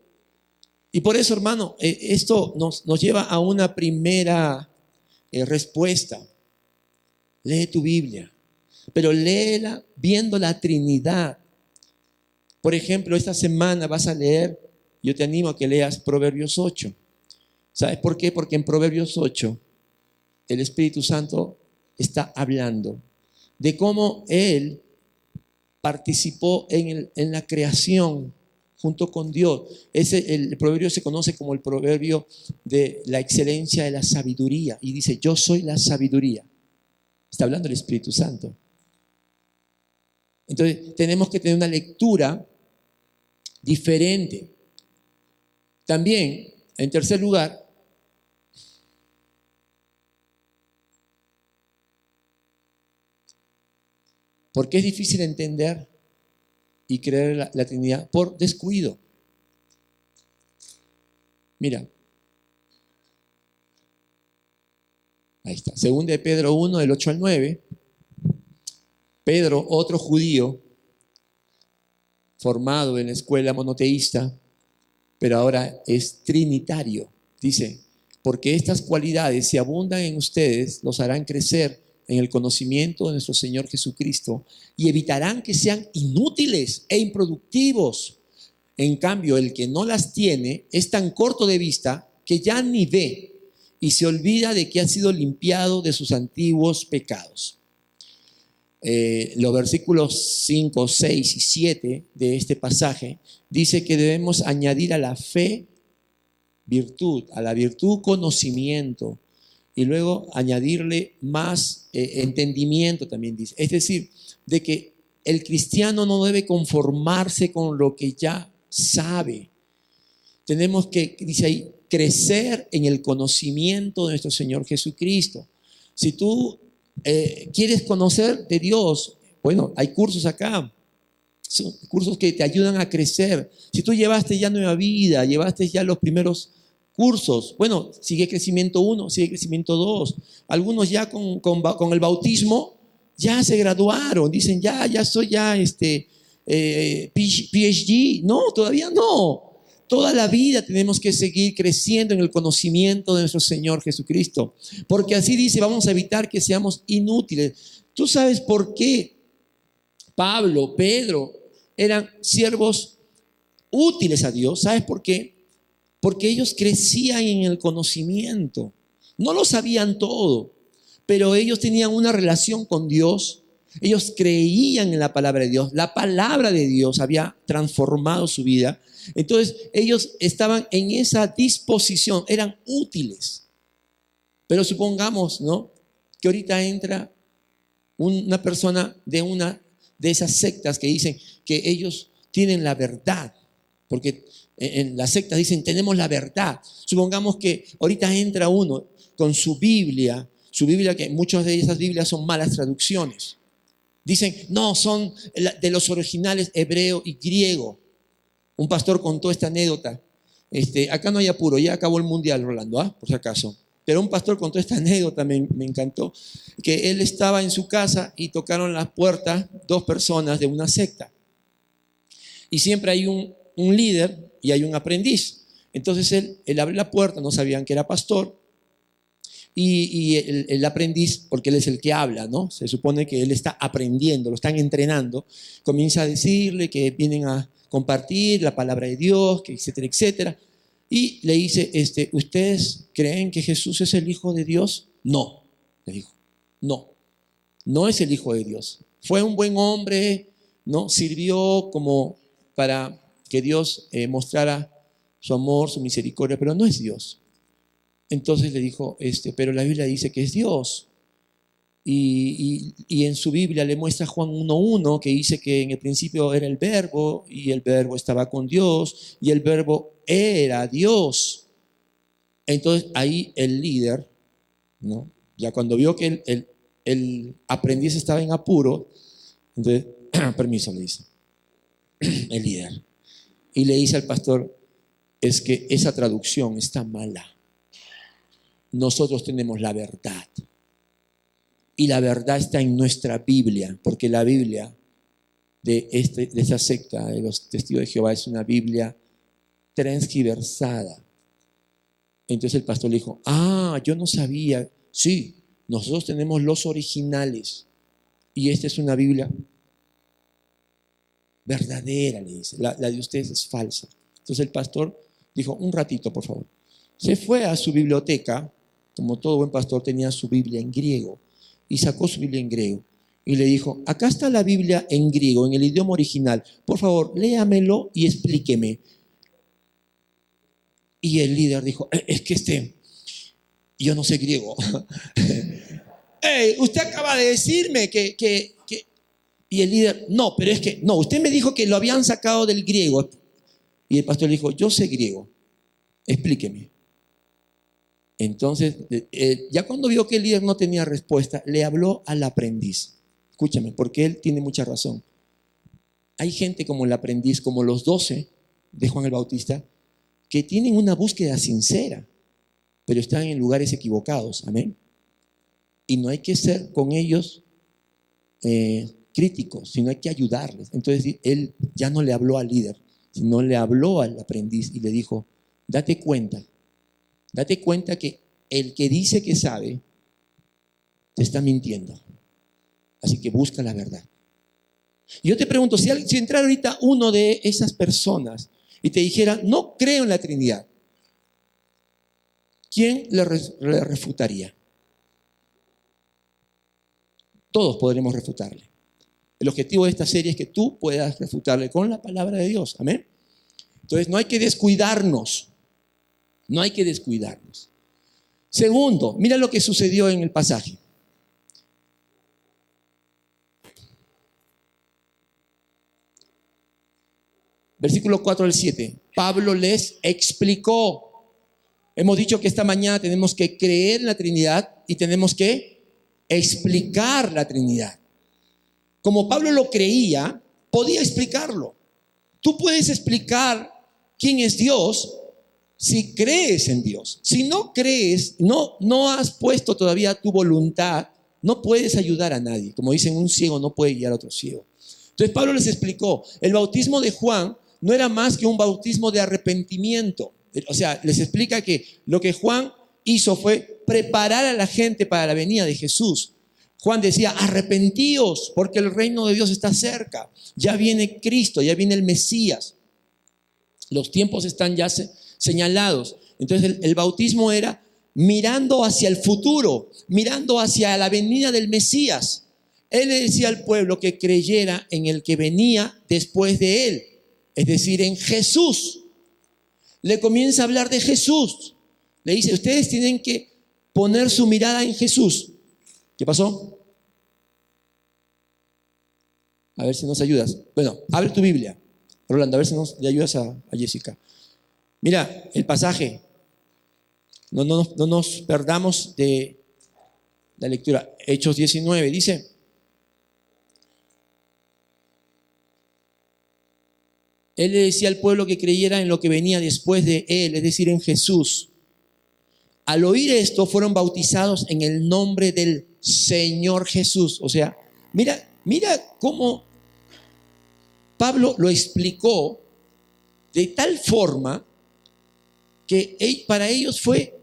Y por eso, hermano, esto nos lleva a una primera respuesta. Lee tu Biblia, pero léela viendo la Trinidad. Por ejemplo, esta semana vas a leer, yo te animo a que leas Proverbios 8. ¿Sabes por qué? Porque en Proverbios 8 el Espíritu Santo está hablando de cómo Él participó en la creación junto con Dios. El proverbio se conoce como el proverbio de la excelencia de la sabiduría. Y dice, yo soy la sabiduría. Está hablando el Espíritu Santo. Entonces, tenemos que tener una lectura diferente. También, en tercer lugar, ¿por qué es difícil entender y creer la Trinidad? Por descuido. Mira, ahí está, 2 de Pedro 1, del 8 al 9. Pedro, otro judío, formado en la escuela monoteísta, pero ahora es trinitario. Dice, porque estas cualidades, si abundan en ustedes, los harán crecer en el conocimiento de nuestro Señor Jesucristo y evitarán que sean inútiles e improductivos. En cambio, el que no las tiene es tan corto de vista que ya ni ve y se olvida de que ha sido limpiado de sus antiguos pecados. Los versículos 5, 6 y 7 de este pasaje dice que debemos añadir a la fe virtud, a la virtud conocimiento, y luego añadirle más entendimiento también dice. Es decir, de que el cristiano no debe conformarse con lo que ya sabe. Tenemos que, dice ahí, crecer en el conocimiento de nuestro Señor Jesucristo. Si tú quieres conocer de Dios, bueno, hay cursos acá. Son cursos que te ayudan a crecer. Si tú llevaste ya Nueva Vida, llevaste ya los primeros cursos, bueno, sigue crecimiento 1, sigue crecimiento 2. Algunos ya con el bautismo ya se graduaron, dicen ya soy PhD. No, todavía no. Toda la vida tenemos que seguir creciendo en el conocimiento de nuestro Señor Jesucristo, porque así dice, vamos a evitar que seamos inútiles. ¿Tú sabes por qué Pablo, Pedro eran siervos útiles a Dios. ¿Sabes por qué? Porque ellos crecían en el conocimiento. No lo sabían todo, pero ellos tenían una relación con Dios. Ellos creían en la palabra de Dios. La palabra de Dios había transformado su vida. Entonces ellos estaban en esa disposición, eran útiles. Pero supongamos, ¿no?, que ahorita entra una persona de una de esas sectas que dicen que ellos tienen la verdad, porque en las sectas dicen tenemos la verdad. Supongamos que ahorita entra uno con su Biblia, que muchas de esas Biblias son malas traducciones. Dicen, no, son de los originales hebreo y griego. Un pastor contó esta anécdota. Acá no hay apuro, ya acabó el mundial, Rolando, por si acaso. Pero un pastor contó esta anécdota, me encantó, que él estaba en su casa y tocaron las puertas dos personas de una secta. Y siempre hay un líder y hay un aprendiz. Entonces él abre la puerta, no sabían que era pastor. Y el aprendiz, porque él es el que habla, ¿no? Se supone que él está aprendiendo, lo están entrenando. Comienza a decirle que vienen a compartir la palabra de Dios, que etcétera, etcétera. Y le dice, ¿ustedes creen que Jesús es el Hijo de Dios? No, le dijo, no es el Hijo de Dios. Fue un buen hombre, ¿no? Sirvió como para que Dios mostrara su amor, su misericordia, pero no es Dios. Entonces le dijo, pero la Biblia dice que es Dios. Y en su Biblia le muestra Juan 1:1, que dice que en el principio era el Verbo, y el Verbo estaba con Dios, y el Verbo era Dios. Entonces ahí el líder, ¿no?, ya cuando vio que el aprendiz estaba en apuro, entonces, permiso, le dice, el líder. Y le dice al pastor, es que esa traducción está mala. Nosotros tenemos la verdad. Y la verdad está en nuestra Biblia, porque la Biblia de esa secta, de los testigos de Jehová, es una Biblia transgiversada. Entonces el pastor le dijo, yo no sabía. Sí, nosotros tenemos los originales. Y esta es una Biblia verdadera, le dice. La de ustedes es falsa. Entonces el pastor dijo, un ratito, por favor. Se fue a su biblioteca, como todo buen pastor tenía su Biblia en griego, y sacó su Biblia en griego. Y le dijo, acá está la Biblia en griego, en el idioma original. Por favor, léamelo y explíqueme. Y el líder dijo, es que yo no sé griego. Hey, usted acaba de decirme que... Y el líder, no, pero es que, no, usted me dijo que lo habían sacado del griego. Y el pastor le dijo, yo sé griego, explíqueme. Entonces, ya cuando vio que el líder no tenía respuesta, le habló al aprendiz. Escúchame, porque él tiene mucha razón. Hay gente como el aprendiz, como los 12 de Juan el Bautista, que tienen una búsqueda sincera, pero están en lugares equivocados. Amén. Y no hay que ser con ellos críticos, sino hay que ayudarles. Entonces, él ya no le habló al líder, sino le habló al aprendiz y le dijo, date cuenta que el que dice que sabe, te está mintiendo. Así que busca la verdad. Y yo te pregunto, si entrara ahorita uno de esas personas y te dijera, no creo en la Trinidad, ¿quién le refutaría? Todos podremos refutarle. El objetivo de esta serie es que tú puedas refutarle con la palabra de Dios. Amén. Entonces no hay que descuidarnos. No hay que descuidarnos. Segundo, mira lo que sucedió en el pasaje. Versículo 4 al 7. Pablo les explicó. Hemos dicho que esta mañana tenemos que creer en la Trinidad y tenemos que explicar la Trinidad. Como Pablo lo creía, podía explicarlo. Tú puedes explicar quién es Dios si crees en Dios. Si no crees, no has puesto todavía tu voluntad, no puedes ayudar a nadie. Como dicen, un ciego no puede guiar a otro ciego. Entonces Pablo les explicó, el bautismo de Juan no era más que un bautismo de arrepentimiento. O sea, les explica que lo que Juan hizo fue preparar a la gente para la venida de Jesús. Juan decía, arrepentíos porque el reino de Dios está cerca. Ya viene Cristo, ya viene el Mesías. Los tiempos están ya señalados. Entonces el bautismo era mirando hacia el futuro, mirando hacia la venida del Mesías. Él le decía al pueblo que creyera en el que venía después de él, es decir, en Jesús. Le comienza a hablar de Jesús. Le dice, ustedes tienen que poner su mirada en Jesús. ¿Qué pasó? A ver si nos ayudas. Bueno, abre tu Biblia, Rolando, a ver si le ayudas a Jessica. Mira el pasaje. No nos perdamos de la lectura. Hechos 19 dice: Él le decía al pueblo que creyera en lo que venía después de él, es decir, en Jesús. Al oír esto, fueron bautizados en el nombre del Señor Jesús. O sea, mira cómo Pablo lo explicó de tal forma que para ellos fue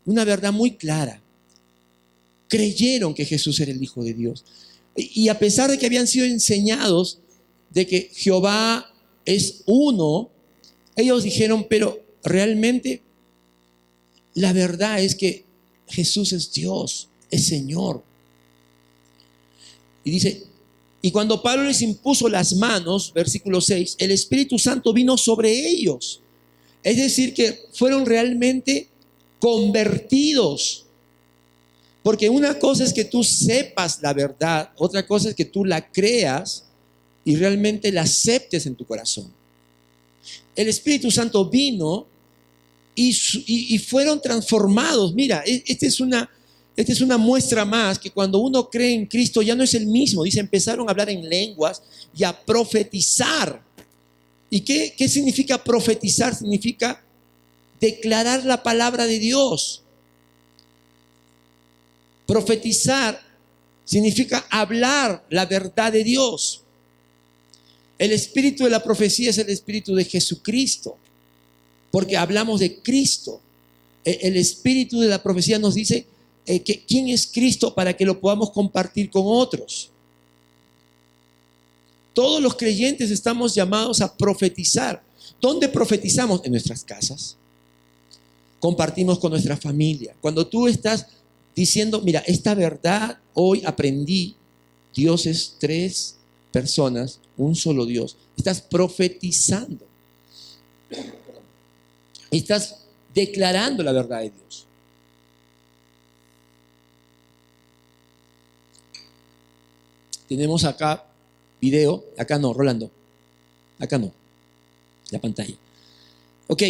una verdad muy clara. Creyeron que Jesús era el Hijo de Dios. Y a pesar de que habían sido enseñados de que Jehová es uno, ellos dijeron, pero realmente la verdad es que Jesús es Dios, es Señor. Y dice, y cuando Pablo les impuso las manos, versículo 6, el Espíritu Santo vino sobre ellos. Es decir, que fueron realmente convertidos. Porque una cosa es que tú sepas la verdad, otra cosa es que tú la creas y realmente la aceptes en tu corazón. El Espíritu Santo vino y fueron transformados. Mira, esta es una muestra más que cuando uno cree en Cristo ya no es el mismo. Dice, empezaron a hablar en lenguas y a profetizar. ¿Y qué significa profetizar? Significa declarar la palabra de Dios. Profetizar significa hablar la verdad de Dios. El espíritu de la profecía es el espíritu de Jesucristo, porque hablamos de Cristo. El espíritu de la profecía nos dice quién es Cristo para que lo podamos compartir con otros. Todos los creyentes estamos llamados a profetizar. ¿Dónde profetizamos? En nuestras casas. Compartimos con nuestra familia. Cuando tú estás diciendo, mira, esta verdad hoy aprendí, Dios es 3 personas, un solo Dios. Estás profetizando. Estás declarando la verdad de Dios. Tenemos acá video, acá no, Rolando, acá no, la pantalla. Ok,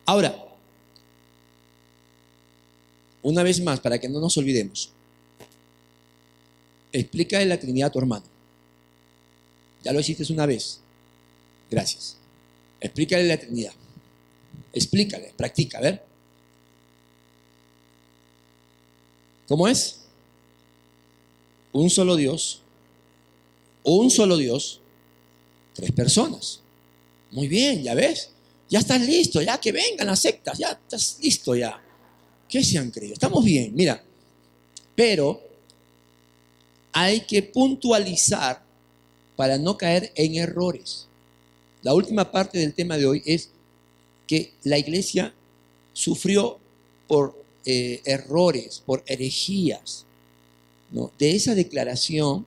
ahora, una vez más, para que no nos olvidemos, explícale la Trinidad a tu hermano. Ya lo hiciste una vez, gracias. Explícale la Trinidad. Explícale, practica, a ver. ¿Cómo es? Un solo Dios, 3 personas. Muy bien, ya ves. Ya estás listo, ya que vengan las sectas, ya estás listo ya. ¿Qué se han creído? Estamos bien, mira. Pero hay que puntualizar para no caer en errores. La última parte del tema de hoy es que la iglesia sufrió por errores, por herejías, ¿no? De esa declaración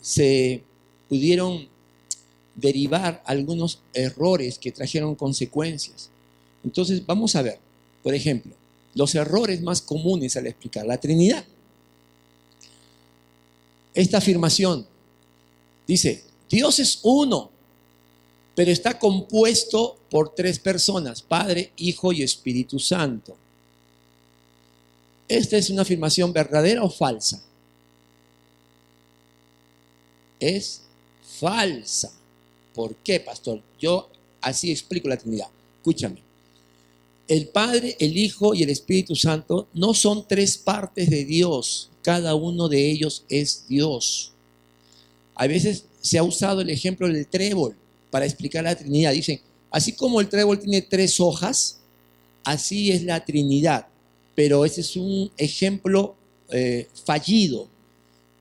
se pudieron derivar algunos errores que trajeron consecuencias. Entonces vamos a ver, por ejemplo, los errores más comunes al explicar la Trinidad. Esta afirmación dice, Dios es uno, pero está compuesto por 3 personas, Padre, Hijo y Espíritu Santo. ¿Esta es una afirmación verdadera o falsa? Es falsa. ¿Por qué, pastor? Yo así explico la Trinidad. Escúchame. El Padre, el Hijo y el Espíritu Santo no son 3 partes de Dios. Cada uno de ellos es Dios. A veces se ha usado el ejemplo del trébol para explicar la Trinidad. Dicen, así como el trébol tiene 3 hojas, así es la Trinidad. Pero ese es un ejemplo fallido.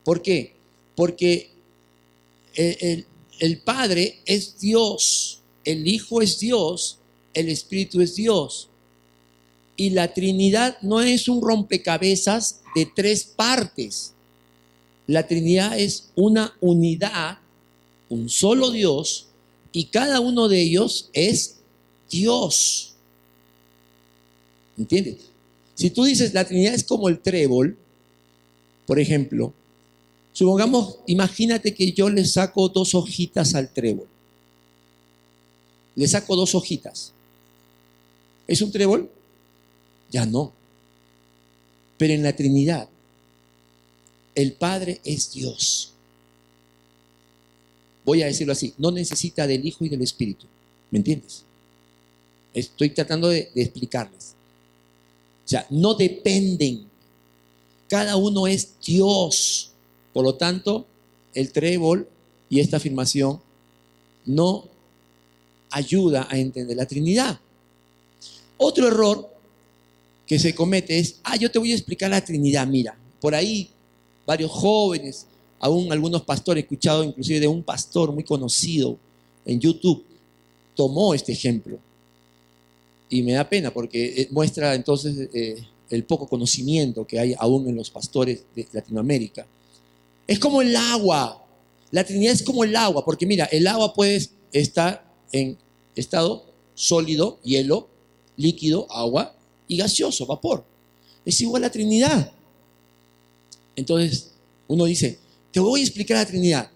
¿Por qué? Porque el Padre es Dios, el Hijo es Dios, el Espíritu es Dios. Y la Trinidad no es un rompecabezas de tres partes. La Trinidad es una unidad, un solo Dios, y cada uno de ellos es Dios. ¿Entiendes? Si tú dices la Trinidad es como el trébol, por ejemplo, supongamos, imagínate que yo le saco 2 hojitas al trébol. Le saco 2 hojitas. ¿Es un trébol? Ya no. Pero en la Trinidad, el Padre es Dios. Voy a decirlo así, no necesita del Hijo y del Espíritu. ¿Me entiendes? Estoy tratando de explicarles. O sea, no dependen. Cada uno es Dios. Por lo tanto, el trébol y esta afirmación no ayuda a entender la Trinidad. Otro error que se comete es, yo te voy a explicar la Trinidad. Mira, por ahí varios jóvenes, aún algunos pastores, he escuchado inclusive de un pastor muy conocido en YouTube, tomó este ejemplo. Y me da pena porque muestra entonces el poco conocimiento que hay aún en los pastores de Latinoamérica. Es como el agua. La Trinidad es como el agua, porque mira, el agua puede estar en estado sólido, hielo, líquido, agua y gaseoso, vapor. Es igual a la Trinidad. Entonces, uno dice, te voy a explicar la Trinidad.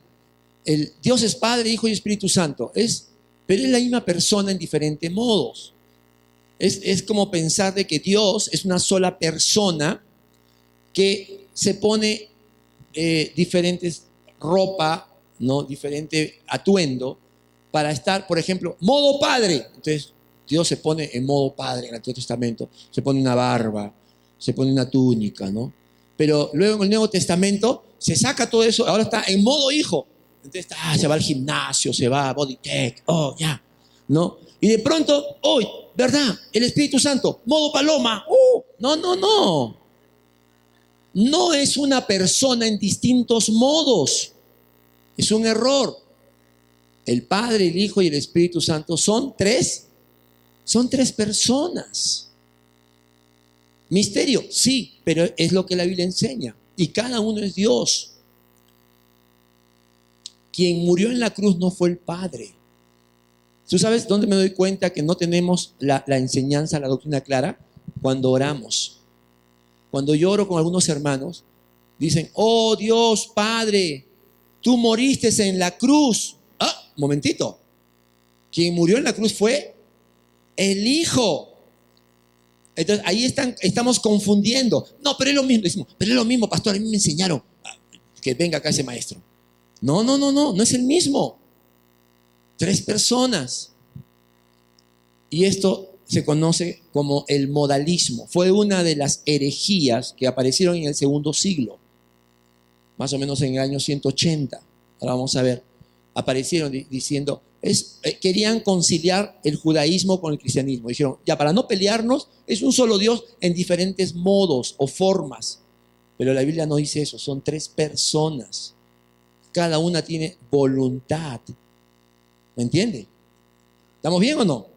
El Dios es Padre, Hijo y Espíritu Santo. Pero es la misma persona en diferentes modos. Es como pensar de que Dios es una sola persona que se pone diferentes ropa, ¿no? Diferente atuendo para estar, por ejemplo, modo padre. Entonces, Dios se pone en modo padre en el Antiguo Testamento, se pone una barba, se pone una túnica, ¿no? Pero luego en el Nuevo Testamento se saca todo eso, ahora está en modo hijo. Entonces se va al gimnasio, se va a Bodytech, ¿no? Y de pronto, hoy, ¿verdad? El Espíritu Santo, modo paloma. No. No es una persona en distintos modos. Es un error. El Padre, el Hijo y el Espíritu Santo son tres personas. Misterio, sí, pero es lo que la Biblia enseña. Y cada uno es Dios. Quien murió en la cruz no fue el Padre. ¿Tú sabes dónde me doy cuenta que no tenemos la enseñanza, la doctrina clara? Cuando oramos. Cuando yo oro con algunos hermanos, dicen, oh Dios Padre, tú moriste en la cruz. Momentito. Quien murió en la cruz fue el Hijo. Entonces ahí estamos confundiendo. No, pero es lo mismo. Decimos, pero es lo mismo, pastor, a mí me enseñaron. Que venga acá ese maestro. No es el mismo. 3 personas. Y esto se conoce como el modalismo. Fue una de las herejías que aparecieron en el segundo siglo, más o menos en el año 180. Ahora vamos a ver. Aparecieron diciendo, querían conciliar el judaísmo con el cristianismo. Dijeron, ya para no pelearnos, es un solo Dios en diferentes modos o formas. Pero la Biblia no dice eso, son 3 personas. Cada una tiene voluntad. ¿Me entiende? ¿Estamos bien o no?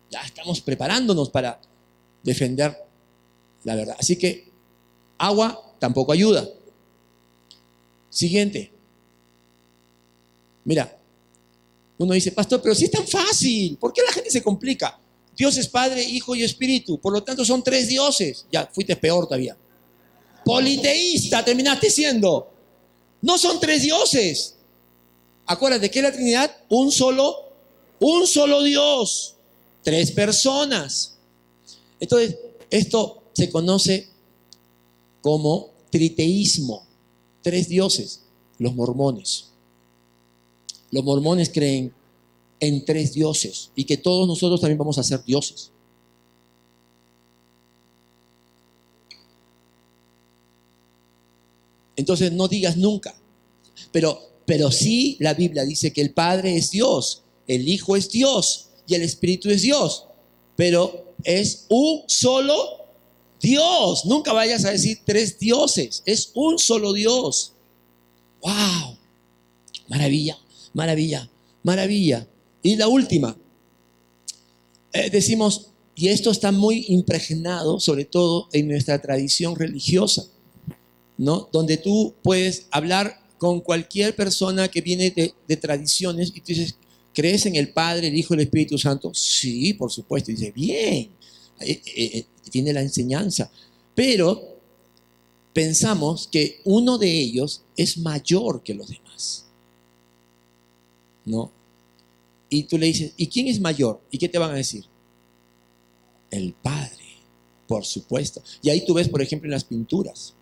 Ya estamos preparándonos para defender la verdad. Así que agua tampoco ayuda. Siguiente. Mira, uno dice, pastor, pero si es tan fácil, ¿por qué la gente se complica? Dios es Padre, Hijo y Espíritu, por lo tanto son 3 dioses. Ya, fuiste peor todavía. Politeísta terminaste siendo. No son 3 dioses. Acuérdate que la Trinidad, un solo Dios, 3 personas. Entonces, esto se conoce como triteísmo, 3 dioses, los mormones. Los mormones creen en 3 dioses y que todos nosotros también vamos a ser dioses. Entonces no digas nunca, pero sí la Biblia dice que el Padre es Dios, el Hijo es Dios y el Espíritu es Dios, pero es un solo Dios. Nunca vayas a decir 3 dioses, es un solo Dios. ¡Wow! Maravilla. Maravilla, maravilla. Y la última, decimos, y esto está muy impregnado, sobre todo en nuestra tradición religiosa, ¿no? Donde tú puedes hablar con cualquier persona que viene de tradiciones y tú dices, ¿crees en el Padre, el Hijo y el Espíritu Santo? Sí, por supuesto. Y dice, bien, tiene la enseñanza. Pero pensamos que uno de ellos es mayor que los demás, ¿no? Y tú le dices, ¿y quién es mayor? ¿Y qué te van a decir? El Padre, por supuesto. Y ahí tú ves, por ejemplo, en las pinturas,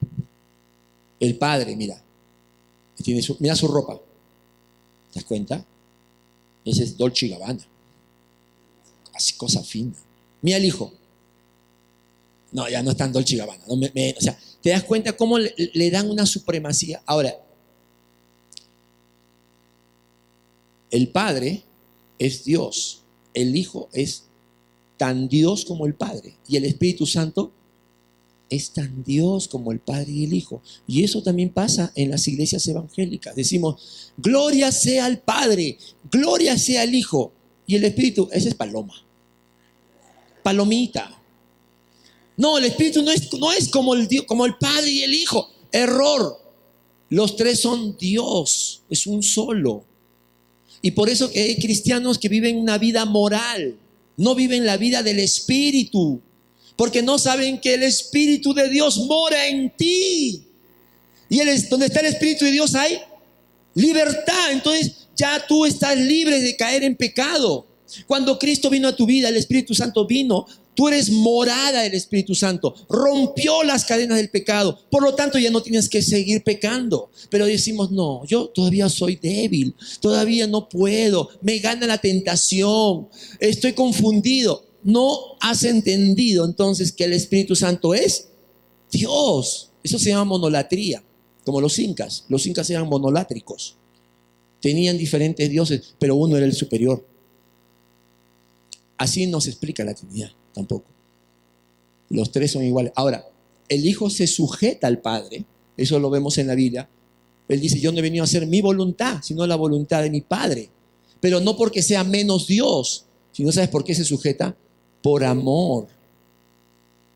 el Padre, mira, mira su ropa, ¿te das cuenta? Ese es Dolce & Gabbana, así cosa fina. Mira el Hijo, no, ya no es tan Dolce & Gabbana, no, o sea, ¿te das cuenta cómo le dan una supremacía? Ahora, el Padre es Dios, el Hijo es tan Dios como el Padre, y el Espíritu Santo es tan Dios como el Padre y el Hijo. Y eso también pasa en las iglesias evangélicas. Decimos, gloria sea al Padre, gloria sea al Hijo. Y el Espíritu, ese es paloma. Palomita. No, el Espíritu no es como como el Padre y el Hijo. Error. Los tres son Dios, es un solo. Y por eso que hay cristianos que viven una vida moral, no viven la vida del Espíritu, porque no saben que el Espíritu de Dios mora en ti. Y donde está el Espíritu de Dios hay libertad. Entonces ya tú estás libre de caer en pecado. Cuando Cristo vino a tu vida, el Espíritu Santo vino. Tú eres morada del Espíritu Santo. Rompió las cadenas del pecado. Por lo tanto, ya no tienes que seguir pecando. Pero decimos, no, yo todavía soy débil. Todavía no puedo. Me gana la tentación. Estoy confundido. No has entendido entonces que el Espíritu Santo es Dios. Eso se llama monolatría. Como los incas. Los incas eran monolátricos. Tenían diferentes dioses, pero uno era el superior. Así no se explica la Trinidad, tampoco. Los tres son iguales. Ahora, el Hijo se sujeta al Padre, eso lo vemos en la Biblia. Él dice, yo no he venido a hacer mi voluntad, sino la voluntad de mi Padre. Pero no porque sea menos Dios, sino ¿sabes por qué se sujeta? Por amor.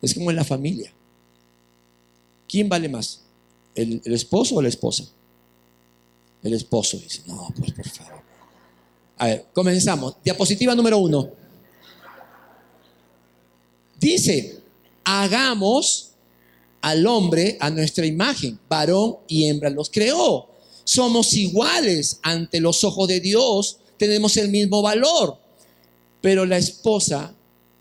Es como en la familia. ¿Quién vale más? ¿El esposo o la esposa? El esposo dice, no, pues por favor. A ver, comenzamos. Diapositiva número 1. Dice, hagamos al hombre a nuestra imagen, varón y hembra los creó. Somos iguales ante los ojos de Dios, tenemos el mismo valor. Pero la esposa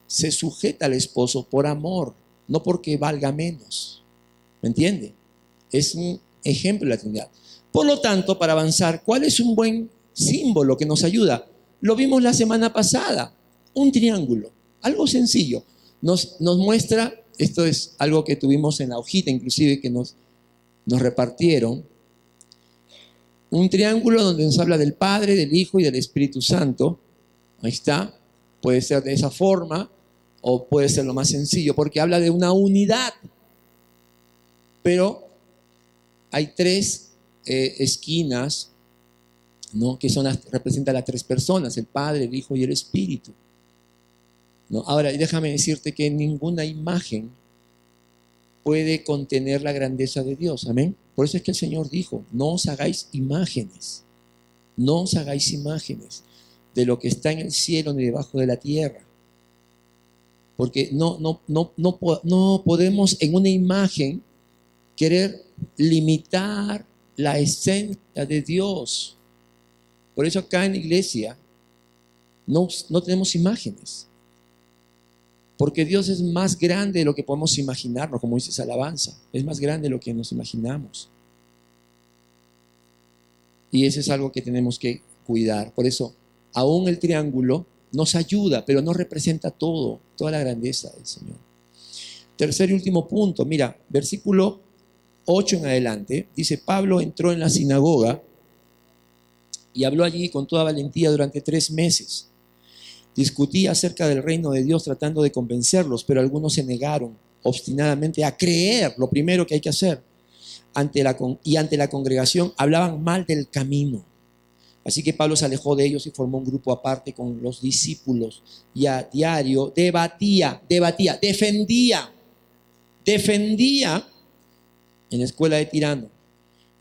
se sujeta al esposo por amor, no porque valga menos. ¿Me entiende? Es un ejemplo de la Trinidad. Por lo tanto, para avanzar, ¿cuál es un buen símbolo que nos ayuda? Lo vimos la semana pasada, un triángulo, algo sencillo. Nos muestra, esto es algo que tuvimos en la hojita inclusive que nos repartieron, un triángulo donde nos habla del Padre, del Hijo y del Espíritu Santo. Ahí está, puede ser de esa forma o puede ser lo más sencillo porque habla de una unidad, pero hay tres esquinas, ¿no? Que representan a las tres personas, el Padre, el Hijo y el Espíritu. ¿No? Ahora, déjame decirte que ninguna imagen puede contener la grandeza de Dios. Amén. Por eso es que el Señor dijo, no os hagáis imágenes. No os hagáis imágenes de lo que está en el cielo ni debajo de la tierra. Porque no podemos en una imagen querer limitar la esencia de Dios. Por eso acá en la iglesia no tenemos imágenes. Porque Dios es más grande de lo que podemos imaginarnos, como dice esa alabanza. Es más grande de lo que nos imaginamos. Y eso es algo que tenemos que cuidar. Por eso, aún el triángulo nos ayuda, pero no representa toda la grandeza del Señor. Tercer y último punto. Mira, versículo 8 en adelante. Dice, Pablo entró en la sinagoga y habló allí con toda valentía durante 3 meses. Discutía acerca del reino de Dios tratando de convencerlos, pero algunos se negaron obstinadamente a creer, lo primero que hay que hacer. Ante la congregación hablaban mal del camino. Así que Pablo se alejó de ellos y formó un grupo aparte con los discípulos y a diario defendía en la escuela de Tirano.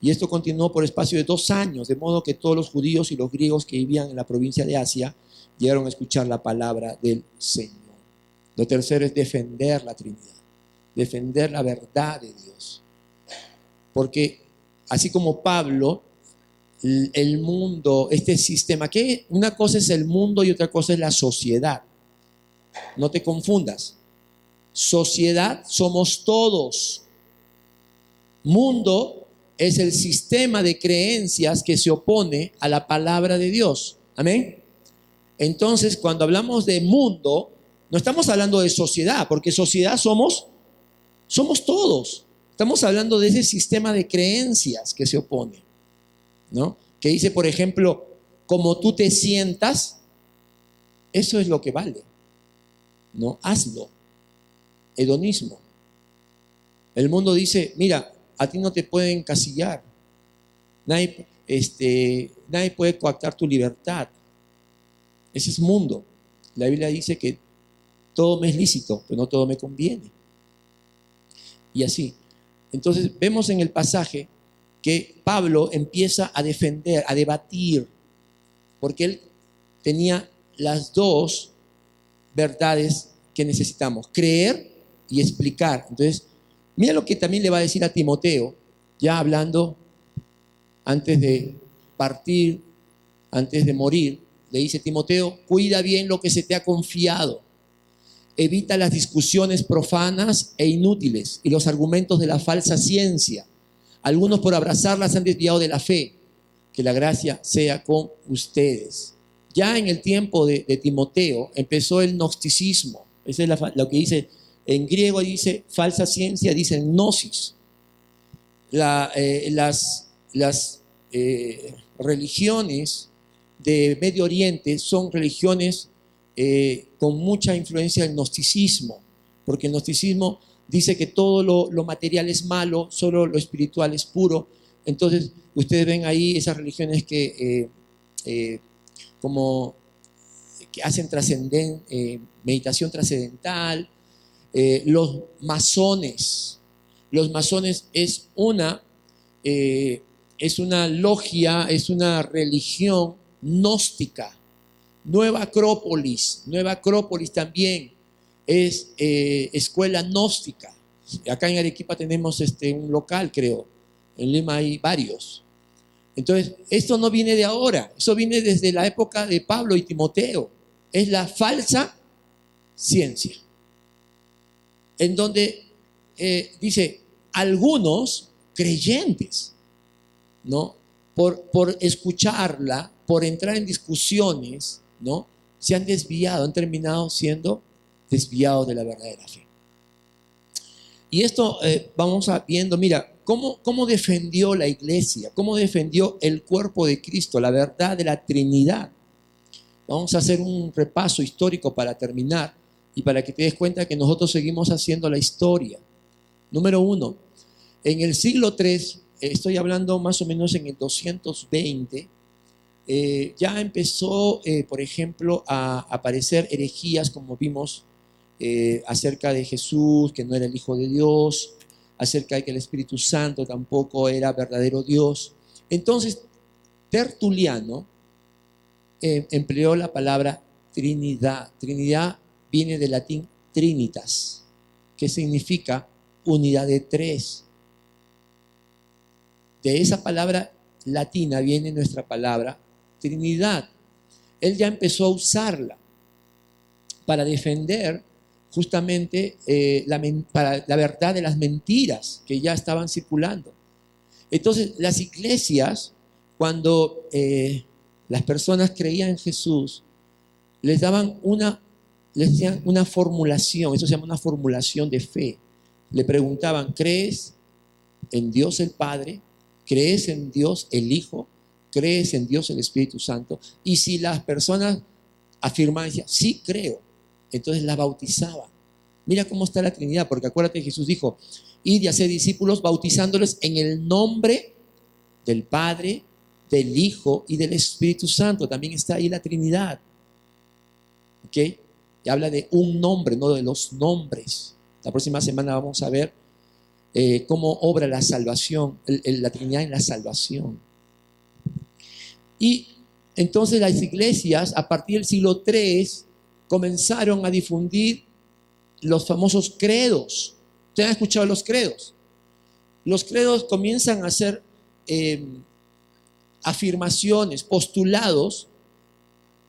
Y esto continuó por espacio de 2 años, de modo que todos los judíos y los griegos que vivían en la provincia de Asia llegaron a escuchar la palabra del Señor. Lo tercero es defender la Trinidad, defender la verdad de Dios. Porque así como Pablo, el mundo, este sistema, que una cosa es el mundo y otra cosa es la sociedad. No te confundas. Sociedad somos todos. Mundo es el sistema de creencias que se opone a la palabra de Dios. Amén. Entonces, cuando hablamos de mundo, no estamos hablando de sociedad, porque sociedad somos todos. Estamos hablando de ese sistema de creencias que se opone, ¿no? Que dice, por ejemplo, como tú te sientas, eso es lo que vale, ¿no? Hazlo. Hedonismo. El mundo dice, mira, a ti no te pueden encasillar. Nadie puede coactar tu libertad. Ese es mundo. La Biblia dice que todo me es lícito, pero no todo me conviene. Y así. Entonces vemos en el pasaje que Pablo empieza a defender, a debatir, porque él tenía las dos verdades que necesitamos, creer y explicar. Entonces, mira lo que también le va a decir a Timoteo, ya hablando antes de partir, antes de morir. Le dice, Timoteo, cuida bien lo que se te ha confiado. Evita las discusiones profanas e inútiles y los argumentos de la falsa ciencia. Algunos por abrazarlas han desviado de la fe. Que la gracia sea con ustedes. Ya en el tiempo de Timoteo empezó el gnosticismo. Eso es lo que dice, en griego dice falsa ciencia, dice gnosis. Las religiones de Medio Oriente son religiones con mucha influencia del gnosticismo, porque el gnosticismo dice que todo lo material es malo, solo lo espiritual es puro. Entonces ustedes ven ahí esas religiones que hacen meditación trascendental. Los masones es una logia, es una religión gnóstica. Nueva Acrópolis también es escuela gnóstica. Acá en Arequipa tenemos un local, creo. En Lima hay varios. Entonces, esto no viene de ahora, eso viene desde la época de Pablo y Timoteo. Es la falsa ciencia. En donde dice, algunos creyentes, ¿no? Por escucharla, por entrar en discusiones, ¿no? Se han desviado, han terminado siendo desviados de la verdadera fe. Y esto vamos viendo, mira, cómo defendió la iglesia, cómo defendió el cuerpo de Cristo, la verdad de la Trinidad. Vamos a hacer un repaso histórico para terminar y para que te des cuenta que nosotros seguimos haciendo la historia. Número 1, en el siglo III, estoy hablando más o menos en el 220, ya empezó, por ejemplo, a aparecer herejías, como vimos, acerca de Jesús, que no era el Hijo de Dios, acerca de que el Espíritu Santo tampoco era verdadero Dios. Entonces, Tertuliano empleó la palabra Trinidad. Trinidad viene del latín trinitas, que significa unidad de tres. De esa palabra latina viene nuestra palabra Trinidad. Él ya empezó a usarla para defender justamente para la verdad de las mentiras que ya estaban circulando. Entonces, las iglesias, cuando las personas creían en Jesús, les decían una formulación, eso se llama una formulación de fe. Le preguntaban, ¿crees en Dios el Padre? ¿Crees en Dios el Hijo? ¿Crees en Dios el Espíritu Santo? Y si las personas afirmaban, decían, sí creo, entonces la bautizaban. Mira cómo está la Trinidad, porque acuérdate, Jesús dijo, id y haced discípulos bautizándoles en el nombre del Padre, del Hijo y del Espíritu Santo. También está ahí la Trinidad. ¿Ok? Y habla de un nombre, no de los nombres. La próxima semana vamos a ver cómo obra la salvación, la Trinidad en la salvación. Y entonces las iglesias, a partir del siglo III, comenzaron a difundir los famosos credos. ¿Ustedes han escuchado los credos? Los credos comienzan a ser afirmaciones, postulados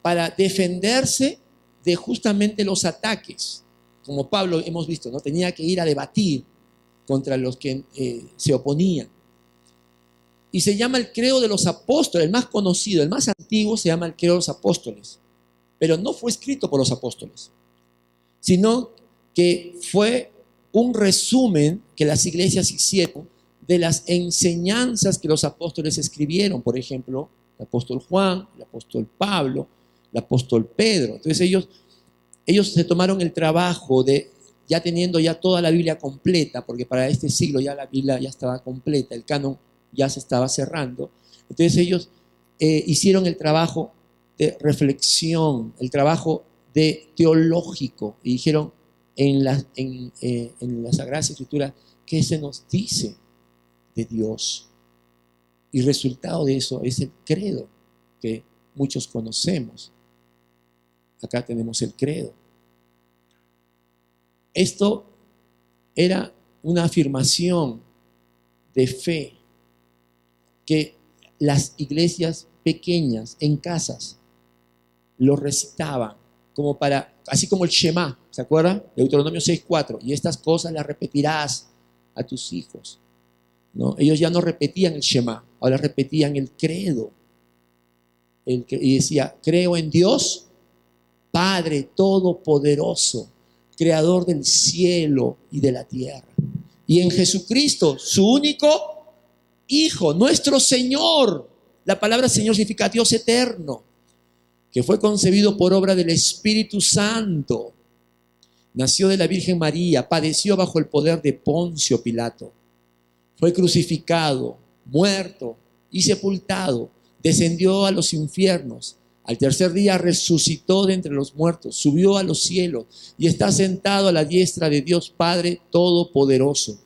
para defenderse de justamente los ataques. Como Pablo hemos visto, ¿no? Tenía que ir a debatir contra los que se oponían. Y se llama el credo de los apóstoles, el más conocido, el más antiguo se llama el credo de los apóstoles. Pero no fue escrito por los apóstoles, sino que fue un resumen que las iglesias hicieron de las enseñanzas que los apóstoles escribieron. Por ejemplo, el apóstol Juan, el apóstol Pablo, el apóstol Pedro. Entonces ellos se tomaron el trabajo de, ya teniendo ya toda la Biblia completa, porque para este siglo ya la Biblia ya estaba completa, el canon ya se estaba cerrando. Entonces ellos hicieron el trabajo de reflexión, el trabajo de teológico, y dijeron en la Sagrada Escritura, ¿qué se nos dice de Dios? Y resultado de eso es el credo que muchos conocemos. Acá tenemos el credo. Esto era una afirmación de fe que las iglesias pequeñas en casas lo recitaban como para, así como el Shema, ¿se acuerdan? Deuteronomio 6:4, y estas cosas las repetirás a tus hijos, ¿no? Ellos ya no repetían el Shema, ahora repetían el credo. Y decía, creo en Dios, Padre Todopoderoso, Creador del cielo y de la tierra, y en Jesucristo, su único Hijo, nuestro Señor. La palabra Señor significa Dios eterno, que fue concebido por obra del Espíritu Santo, nació de la Virgen María, padeció bajo el poder de Poncio Pilato, fue crucificado, muerto y sepultado, descendió a los infiernos, al tercer día resucitó de entre los muertos, subió a los cielos y está sentado a la diestra de Dios Padre Todopoderoso.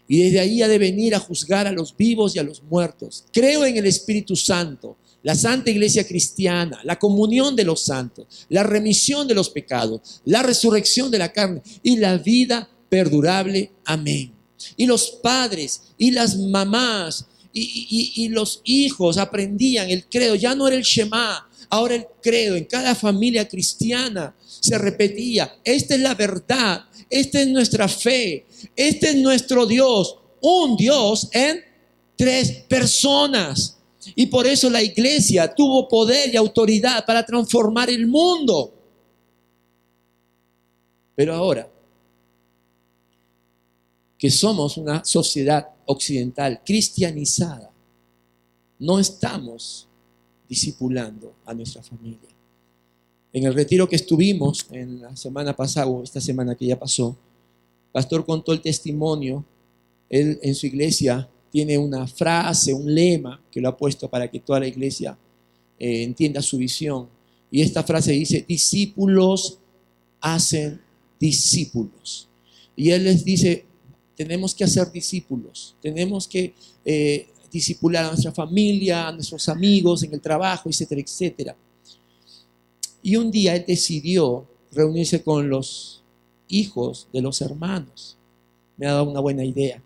Y desde ahí ha de venir a juzgar a los vivos y a los muertos. Creo en el Espíritu Santo, la Santa Iglesia Cristiana, la comunión de los santos, la remisión de los pecados, la resurrección de la carne y la vida perdurable. Amén. Y los padres y las mamás y los hijos aprendían el credo. Ya no era el Shema, ahora el credo. En cada familia cristiana se repetía, esta es la verdad, esta es nuestra fe, este es nuestro Dios, un Dios en 3 personas. Y por eso la iglesia tuvo poder y autoridad para transformar el mundo. Pero ahora que somos una sociedad occidental cristianizada, no estamos discipulando a nuestra familia. En el retiro que estuvimos en la semana pasada, o esta semana que ya pasó, el pastor contó el testimonio. Él en su iglesia tiene una frase, un lema que lo ha puesto para que toda la iglesia entienda su visión. Y esta frase dice, discípulos hacen discípulos. Y él les dice, tenemos que hacer discípulos, tenemos que discipular a nuestra familia, a nuestros amigos en el trabajo, etcétera, etcétera. Y un día él decidió reunirse con los hijos de los hermanos. Me ha dado una buena idea.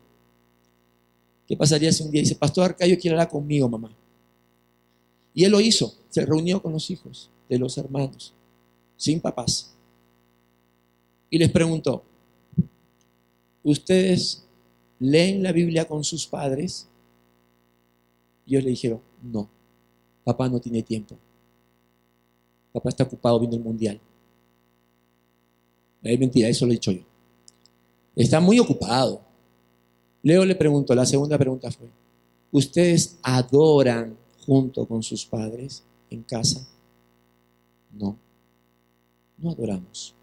¿Qué pasaría si un día dice, Pastor Arcayo quiere hablar conmigo, mamá? Y él lo hizo, se reunió con los hijos de los hermanos, sin papás. Y les preguntó, ¿ustedes leen la Biblia con sus padres? Y ellos le dijeron, no, papá no tiene tiempo. Papá está ocupado viendo el mundial. Es mentira, eso lo he dicho yo. Está muy ocupado. Leo le preguntó, la segunda pregunta fue, ¿ustedes adoran junto con sus padres en casa? No, no adoramos.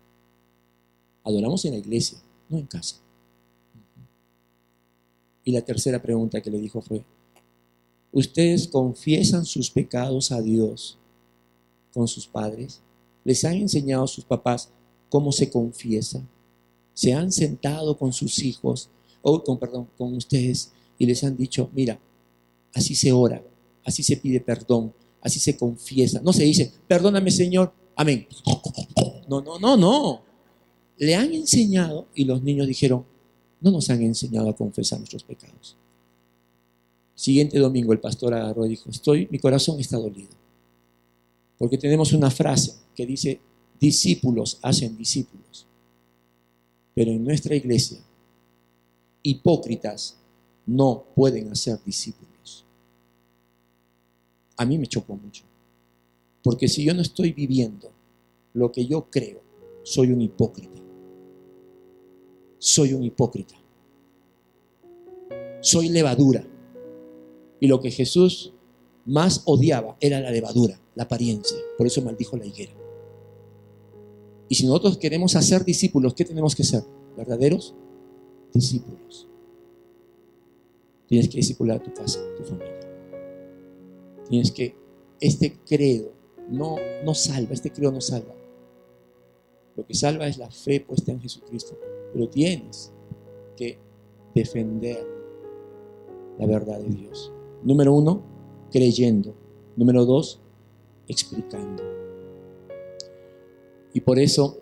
Adoramos en la iglesia, no en casa. Y la tercera pregunta que le dijo fue, ¿Ustedes confiesan sus pecados a Dios con sus padres? ¿Les han enseñado a sus papás cómo se confiesa? ¿Se han sentado con sus hijos, con ustedes y les han dicho, mira, así se ora, así se pide perdón, así se confiesa? No se dice, perdóname Señor, amén. No, no, no, no. Le han enseñado y los niños dijeron, no nos han enseñado a confesar nuestros pecados. Siguiente domingo el pastor agarró y dijo, mi corazón está dolido. Porque tenemos una frase que dice, discípulos hacen discípulos. Pero en nuestra iglesia, hipócritas no pueden hacer discípulos. A mí me chocó mucho. Porque si yo no estoy viviendo lo que yo creo, soy un hipócrita. Soy un hipócrita. Soy levadura. Y lo que Jesús más odiaba era la levadura, la apariencia. Por eso maldijo la higuera. Y si nosotros queremos hacer discípulos, ¿qué tenemos que ser? Verdaderos discípulos. Tienes que discipular a tu casa, a tu familia. Tienes que, este credo no salva, este credo no salva. Lo que salva es la fe puesta en Jesucristo. Pero tienes que defender la verdad de Dios. Número 1, creyendo. Número 2, explicando. Y por eso,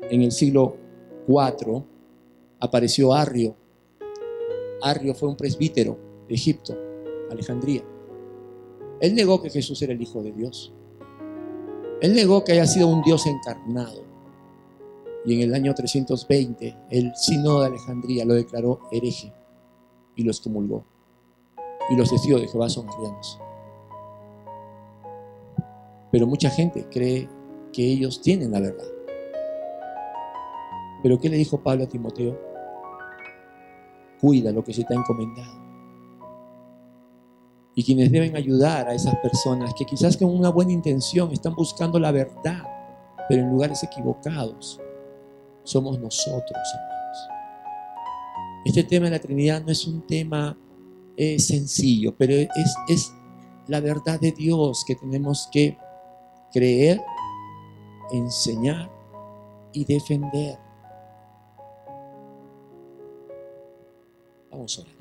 en el siglo IV, apareció Arrio. Arrio fue un presbítero de Egipto, Alejandría. Él negó que Jesús era el Hijo de Dios. Él negó que haya sido un Dios encarnado. Y en el año 320, el sínodo de Alejandría lo declaró hereje y lo excomulgó. Y los testigos de Jehová son arrianos. Pero mucha gente cree que ellos tienen la verdad. Pero ¿qué le dijo Pablo a Timoteo? Cuida lo que se te ha encomendado. Y quienes deben ayudar a esas personas que quizás con una buena intención están buscando la verdad, pero en lugares equivocados, somos nosotros, hermanos. Este tema de la Trinidad no es un tema sencillo, pero es la verdad de Dios que tenemos que creer, enseñar y defender. Vamos a orar.